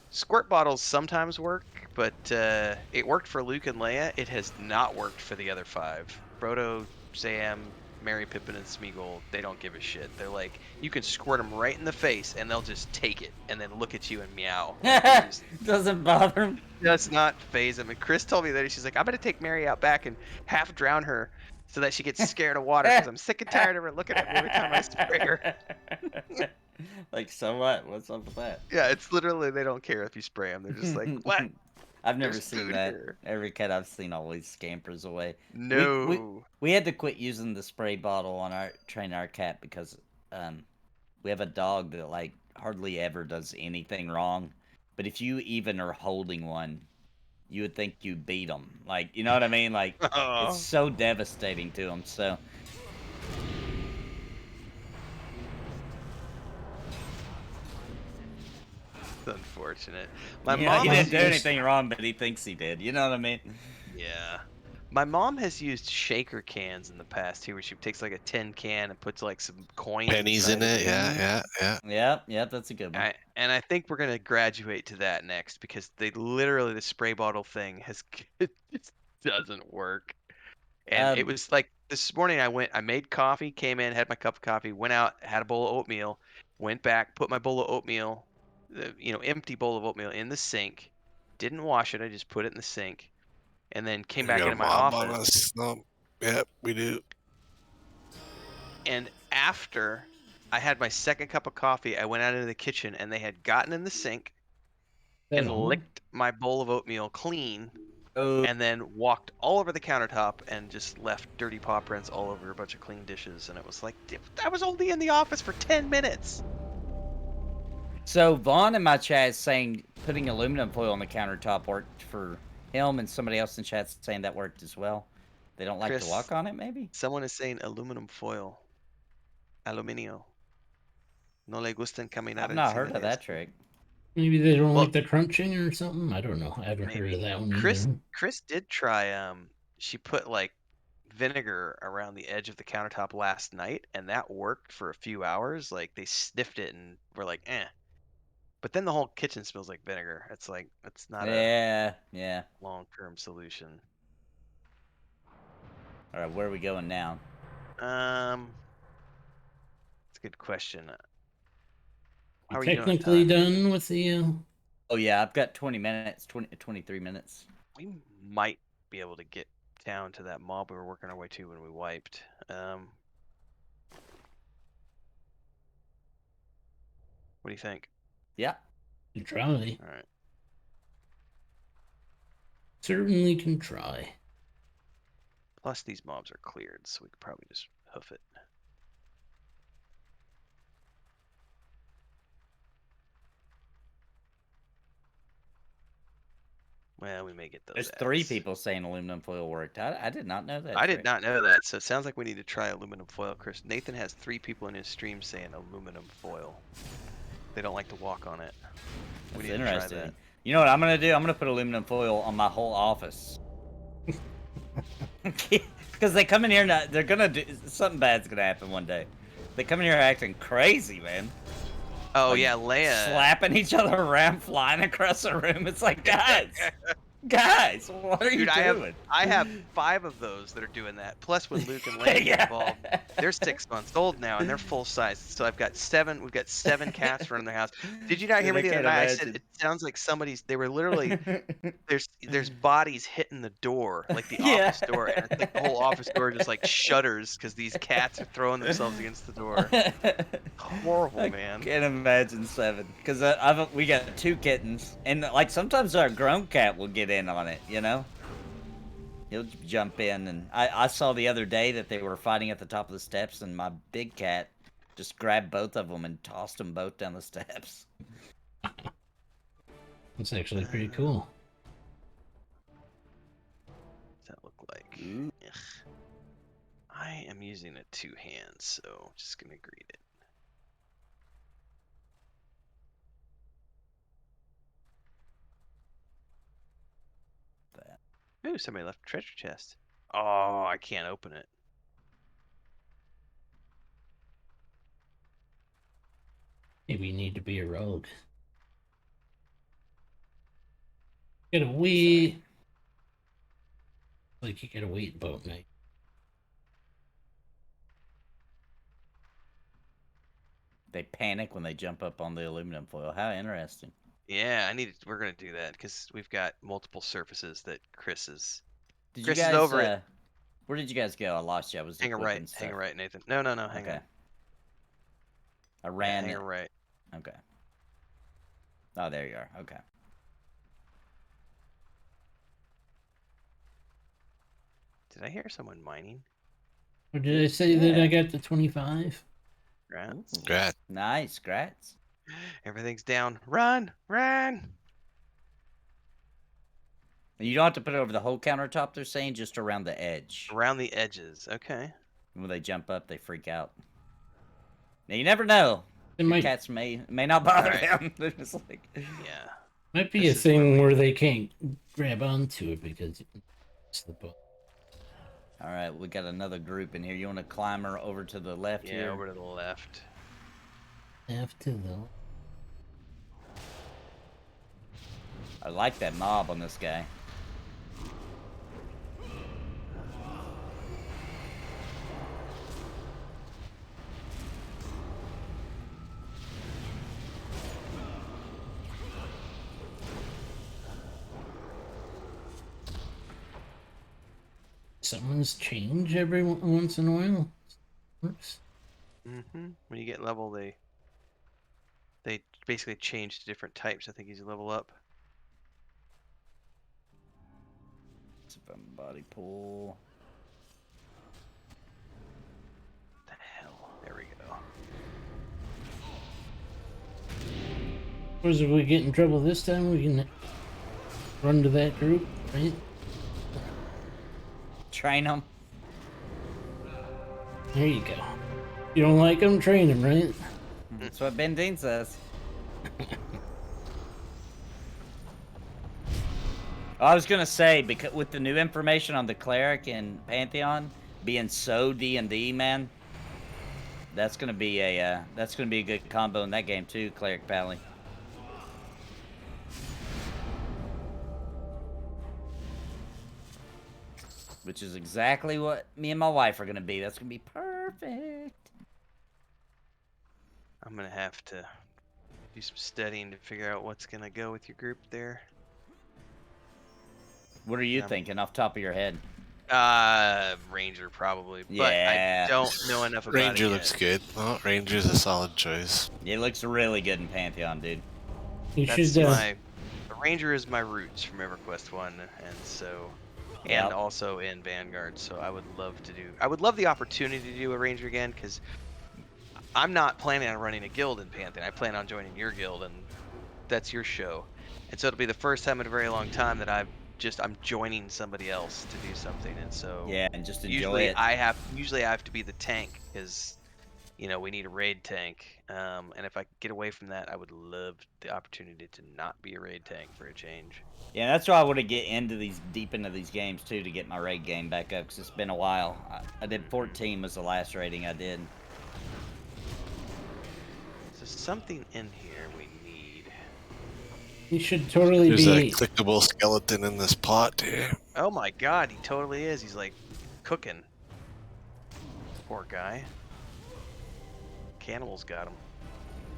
Squirt bottles sometimes work, but it worked for Luke and Leia. It has not worked for the other 5. Frodo, Sam, Merry, Pippin, and Smeagol, they don't give a shit. They're like, you can squirt them right in the face, and they'll just take it, and then look at you and meow. Doesn't bother them. Does not phase them. And Chris told me that she's like, I'm gonna take Mary out back and half drown her so that she gets scared of water, because I'm sick and tired of her looking at me every time I spray her. Like, so what? What's up with that? Yeah, it's literally, they don't care if you spray them. They're just like, what? I've never There's seen food that. here. Every cat I've seen always scampers away. No. We had to quit using the spray bottle on train our cat because we have a dog that like hardly ever does anything wrong. But if you even are holding one, you would think you beat them. Like, you know what I mean? Like, it's so devastating to them. So. Unfortunate. He didn't do anything wrong, but he thinks he did. You know what I mean? Yeah. My mom has used shaker cans in the past too, where she takes like a tin can and puts like some coins, Pennies in it. Yeah. Yep, that's a good one. And I think we're gonna graduate to that next, because they literally, the spray bottle thing it just doesn't work. And it was like this morning I made coffee, came in, had my cup of coffee, went out, had a bowl of oatmeal, went back, put my bowl of oatmeal, empty bowl of oatmeal in the sink, didn't wash it, I just put it in the sink, and then came back got into a my mob office. on us. Yep, we do. And after I had my second cup of coffee, I went out into the kitchen and they had gotten in the sink and licked my bowl of oatmeal clean, and then walked all over the countertop and just left dirty paw prints all over a bunch of clean dishes. And it was like, I was only in the office for 10 minutes. So Vaughn in my chat is saying putting aluminum foil on the countertop worked for him, and somebody else in chat saying that worked as well. They don't like Chris, to walk on it, maybe? Someone is saying aluminum foil. Aluminio. No le gustan caminar. I've not heard of that trick. Maybe they don't like the crunching or something. I don't know. I haven't heard of that one either. Chris did try. She put like vinegar around the edge of the countertop last night, and that worked for a few hours. Like, they sniffed it and were like, eh. But then the whole kitchen smells like vinegar. It's like, it's not a long-term solution. All right, where are we going now? It's a good question. Are we technically done with the? Oh yeah, I've got 20 minutes, 23 minutes. We might be able to get down to that mob we were working our way to when we wiped. What do you think? Yeah. Can try. All right. Certainly can try. Plus, these mobs are cleared, so we could probably just hoof it. Well, we may get those. There's 3 people saying aluminum foil worked. I did not know that. I did not know that, so it sounds like we need to try aluminum foil, Chris. Nathan has 3 people in his stream saying aluminum foil. They don't like to walk on it. That's interesting. Try that. You know what I'm gonna do? I'm gonna put aluminum foil on my whole office. Because they come in here now, they're gonna do something bad's gonna happen one day. They come in here acting crazy, man. Oh like, yeah, Leia slapping each other around, flying across the room. It's like, guys, Guys, what are you Dude, doing? I have 5 of those that are doing that. Plus, when Luke and Lane get involved, they're 6 months old now and they're full size. So I've got 7. We've got 7 cats running their house. Did you not hear Dude, me I the other can't night? I said imagine. it sounds like somebody's. They were literally there's bodies hitting the door, like the Yeah. office door, and it's like the whole office door just like shudders because these cats are throwing themselves against the door. Horrible, I man. can't imagine 7, because we got 2 kittens, and like sometimes our grown cat will get in on it, you know. He'll jump in, and I saw the other day that they were fighting at the top of the steps, and my big cat just grabbed both of them and tossed them both down the steps. It's actually pretty cool. What's that look like? Ugh. I am using a 2 hands, so just gonna greet it. Ooh, somebody left a treasure chest. Oh, I can't open it. Maybe you need to be a rogue. Get a wee. Like you get a wheat boat, mate. They panic when they jump up on the aluminum foil. How interesting. Yeah, we're gonna do that because we've got multiple surfaces that Chris is. Did Chris you guys, is over it. Where did you guys go? I lost you. I was Hang a equipping right, stuff. hang a right, Nathan. No, hang Okay. on. I ran hang it. a right. Okay. Oh, there you are. Okay. Did I hear someone mining? Or did I say that I got the 25? Right. Grat. Nice, grats. Everything's down. Run, run. You don't have to put it over the whole countertop, they're saying, just around the edge. Around the edges. Okay. When they jump up, they freak out. Now, you never know. Your cats may not bother them. They're just like... Yeah. Might be a thing where they can't grab onto it because it's the boat. All right, we got another group in here. You want to climb her over to the left here? Yeah, over to the left. Left to the... I like that mob on this guy. Someone's change every once in a while. Works. Mm-hmm. When you get level, they basically change to different types. I think as you level up. Body pull. What the hell? There we go. Suppose if we get in trouble this time, we can run to that group, right? Train them. There you go. You don't like them, train them, right? That's what Ben Dean says. I was gonna say, because with the new information on the cleric and Pantheon being so D&D, man, that's gonna be a good combo in that game too, cleric pally. Which is exactly what me and my wife are gonna be. That's gonna be perfect. I'm gonna have to do some studying to figure out what's gonna go with your group there. What are you thinking off the top of your head? Ranger probably, but Yeah. I don't know enough about Ranger it looks yet. good. Well, Ranger's a solid choice. It looks really good in Pantheon, dude. You That's should. the Ranger is my roots from EverQuest 1, and so, and also in Vanguard. So I would love the opportunity to do a Ranger again, because I'm not planning on running a guild in Pantheon. I plan on joining your guild, and that's your show. And so it'll be the first time in a very long time that I'm joining somebody else to do something, and so yeah, and just enjoy usually it. I have to be the tank, because we need a raid tank. And if I could get away from that, I would love the opportunity to not be a raid tank for a change. Yeah, that's why I want to get deep into these games too, to get my raid game back up, because it's been a while. I did 14 was the last raiding I did. So something in here we need. He should totally There's a be. clickable skeleton in this pot here. Oh my god, he totally is. He's like cooking. Poor guy. Cannibals got him.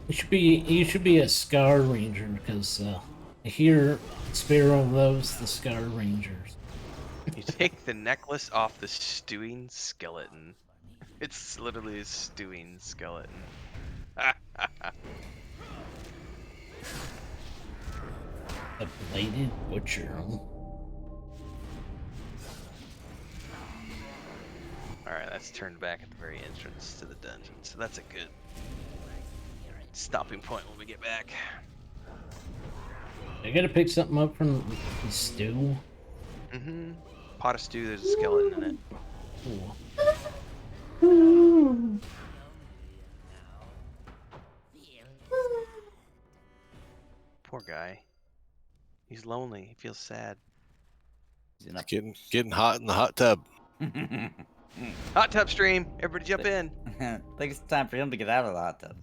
You should be a Scar Ranger because I hear Sparrow loves the Scar Rangers. You take the necklace off the stewing skeleton. It's literally a stewing skeleton. A bladed butcher. Alright, that's turned back at the very entrance to the dungeon, so that's a good stopping point when we get back. I gotta pick something up from the stew. Mm-hmm. Pot of stew, there's a skeleton in it. Ooh. Poor guy. He's lonely. He feels sad. It's getting hot in the hot tub. Hot tub stream. Everybody jump in. I think it's time for him to get out of the hot tub.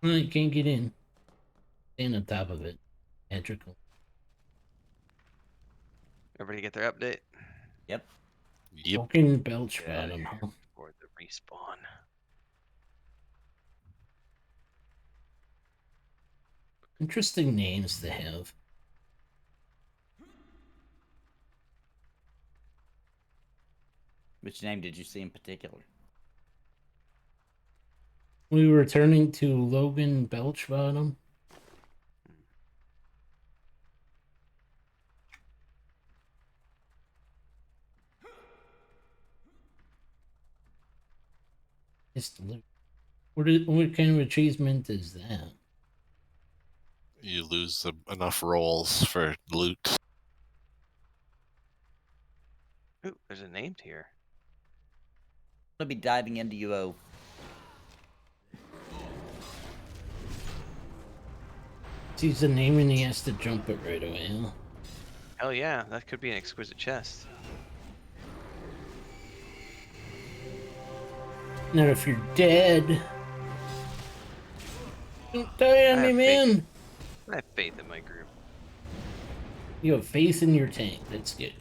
I can't get in. Stand on top of it. Magical. Everybody get their update. Yep. Yep. Fucking belch Yeah, bottom. Huh? for the respawn. Interesting names to have. Which name did you see in particular? We were returning to Logan Belchbottom. What kind of achievement is that? You lose enough rolls for loot. Ooh, there's a named here. I'll be diving into UO. Sees the name and he has to jump it right away, huh? Hell yeah, that could be an exquisite chest. Not if you're dead. Don't die on I me, have man. I have faith in my group. You have faith in your tank. That's good.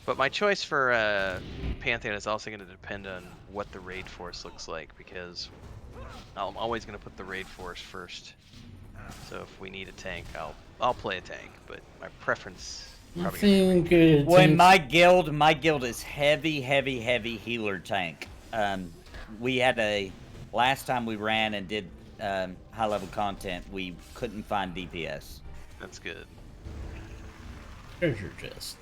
But my choice for Pantheon is also going to depend on what the raid force looks like, because I'm always going to put the raid force first. So if we need a tank, I'll play a tank, but my preference I probably gonna be think Well, in my guild is heavy healer tank. We had last time we ran and did high level content, we couldn't find DPS. that's good. treasure chest.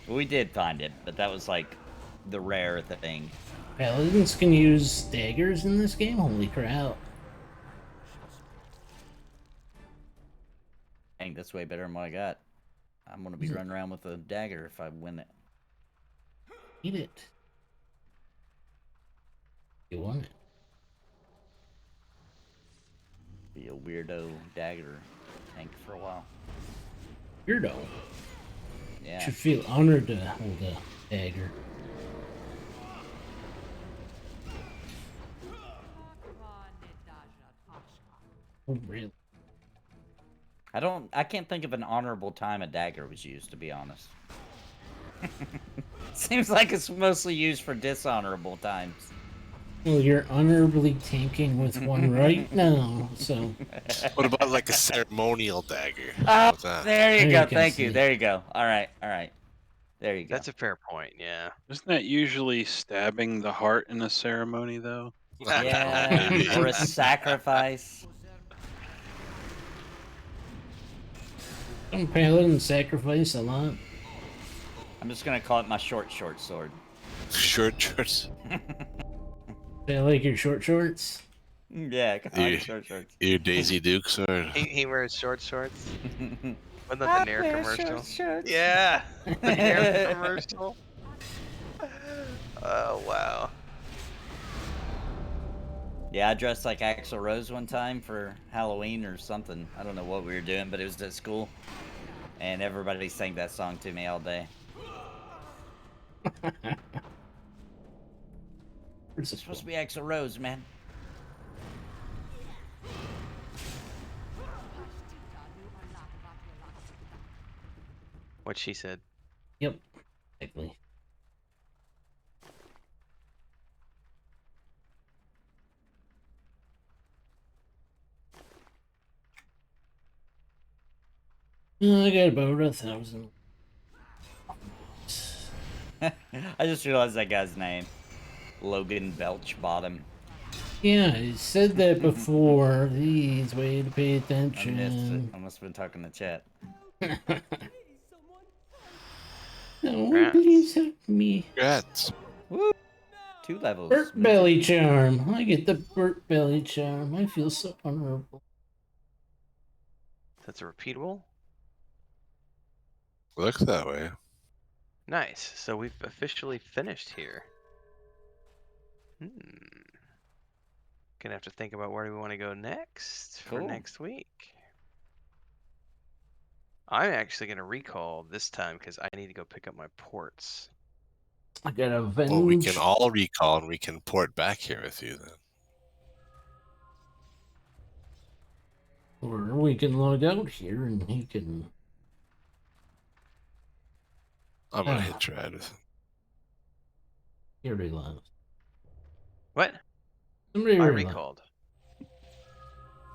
We did find it, but that was like the rare thing. Paladins can use daggers in this game? Holy crap. Dang, that's way better than what I got. I'm gonna be running around with a dagger if I win it. Eat it. You want it. Be a weirdo dagger tank for a while. Weirdo. Yeah. Should feel honored to hold a dagger. Oh, really? I can't think of an honorable time a dagger was used, to be honest. Seems like it's mostly used for dishonorable times. Well, you're honorably tanking with one right now, so... What about like a ceremonial dagger? Oh, What's that? there you There go. you can Thank you. see. There you go. All right. There you go. That's a fair point, yeah. Isn't that usually stabbing the heart in a ceremony, though? Yeah, Maybe. or a sacrifice. Don't paladin sacrifice a lot. I'm just gonna call it my short sword. Short shorts. They like your short shorts? Yeah, call You- it short shorts. Your Daisy Dukes or He wears short shorts. Wasn't that I the Nair wear commercial? short shorts. Yeah, the Nair commercial. Oh wow. Yeah, I dressed like Axl Rose one time for Halloween or something. I don't know what we were doing, but it was at school. And everybody sang that song to me all day. It's supposed to be Axl Rose, man. What she said. Yep, exactly. I got about 1,000. I just realized that guy's name. Logan Belchbottom. Yeah, I said that before. These way to pay I missed it. attention. I must have been talking to chat. No, please help me. Congrats. Woo! 2 levels. Burnt belly charm. I get the burnt belly charm. I feel so honorable. That's a repeatable. Looks that way. Nice. So we've officially finished here. Gonna have to think about where do we want to go next for Cool. next week. I'm actually gonna recall this time because I need to go pick up my ports. I got avenge. Well, we can all recall and we can port back here with you then. Or we can log out here and he can. I'm gonna hit your with him. He already lost. What? Somebody I already recalled.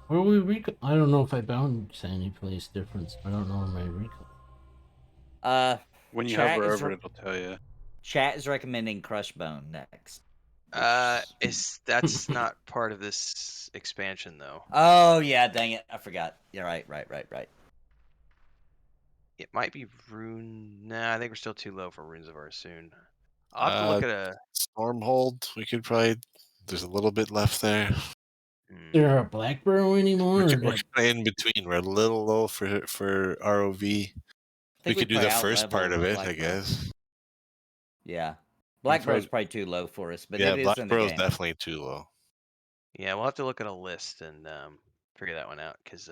Where we recall? I don't know if I bound any place difference. I don't know where my recall. When you Chat hover is over it, it'll tell you. Chat is recommending Crushbone next. That's not part of this expansion though. Oh yeah, dang it, I forgot. You're right. It might be Rune. Nah, I think we're still too low for Runes of Arsoon. I'll have to look at a Stormhold. We could probably. There's a little bit left there. Is there a Black Burrow anymore? We're kind of in between. We're a little low for ROV. We could do the first part of it, I guess. Yeah, Black Burrow's probably too low for us, but yeah, it is Black in the Burrow's game. definitely too low. Yeah, we'll have to look at a list and figure that one out because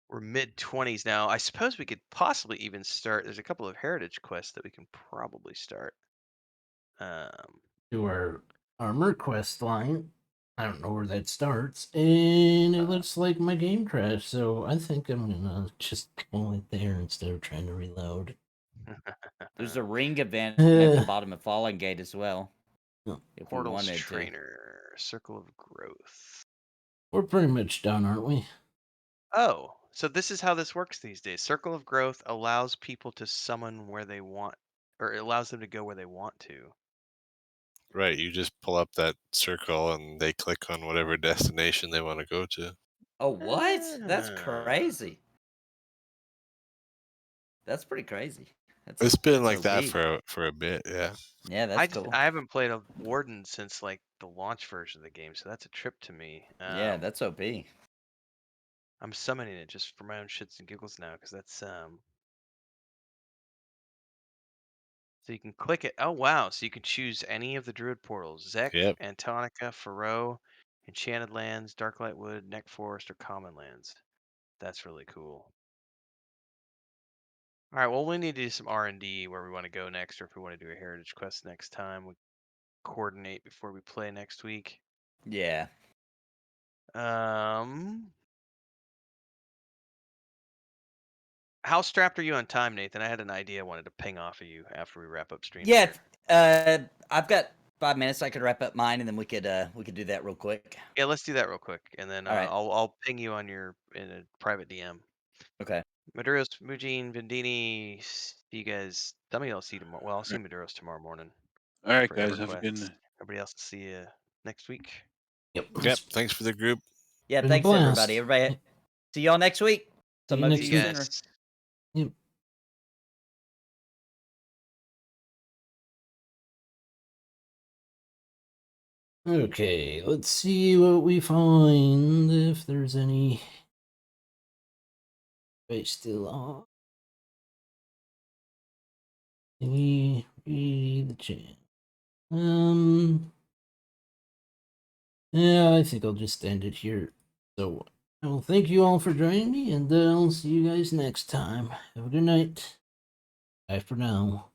we're mid-20s now. I suppose we could possibly even start. There's a couple of heritage quests that we can probably start. To our armor quest line. I don't know where that starts, and it looks like my game crashed. So I think I'm gonna just go it there instead of trying to reload. There's a ring event at the bottom of Fallen Gate as well. If we Portals wanted Trainer, Circle of Growth. We're pretty much done, aren't we? Oh, so this is how this works these days. Circle of Growth allows people to summon where they want, or it allows them to go where they want to. Right, you just pull up that circle and they click on whatever destination they want to go to. Oh, what? That's crazy. That's pretty crazy. It's been like that for a bit, yeah. Yeah, that's cool. I haven't played a Warden since like the launch version of the game, so that's a trip to me. Yeah, that's OP. I'm summoning it just for my own shits and giggles now, because that's So you can click it. Oh wow! So you can choose any of the Druid portals: Zek, Antonica, Faro, Enchanted Lands, Darklight Wood, Neck Forest, or Common Lands. That's really cool. All right. Well, we need to do some R&D where we want to go next, or if we want to do a heritage quest next time. We coordinate before we play next week. Yeah. How strapped are you on time, Nathan? I had an idea I wanted to ping off of you after we wrap up stream. Yeah, I've got 5 minutes. I could wrap up mine, and then we could do that real quick. Yeah, let's do that real quick, and then All right. I'll ping you on in a private DM. Okay. Maduros, Mujin, Vendini, see you guys. Some of y'all see tomorrow. Well, I'll see Maduros tomorrow morning. All right, guys. Have a good EverQuest. night. Everybody else will see you next week. Yep. Thanks for the group. Yeah, thanks everybody. Everybody, see y'all next week. See you next week. Sooner. Yep. Okay, let's see what we find, if there's any. Wait, still on. Read the chat. Yeah, I think I'll just end it here. So, well, thank you all for joining me, and I'll see you guys next time. Have a good night. Bye for now.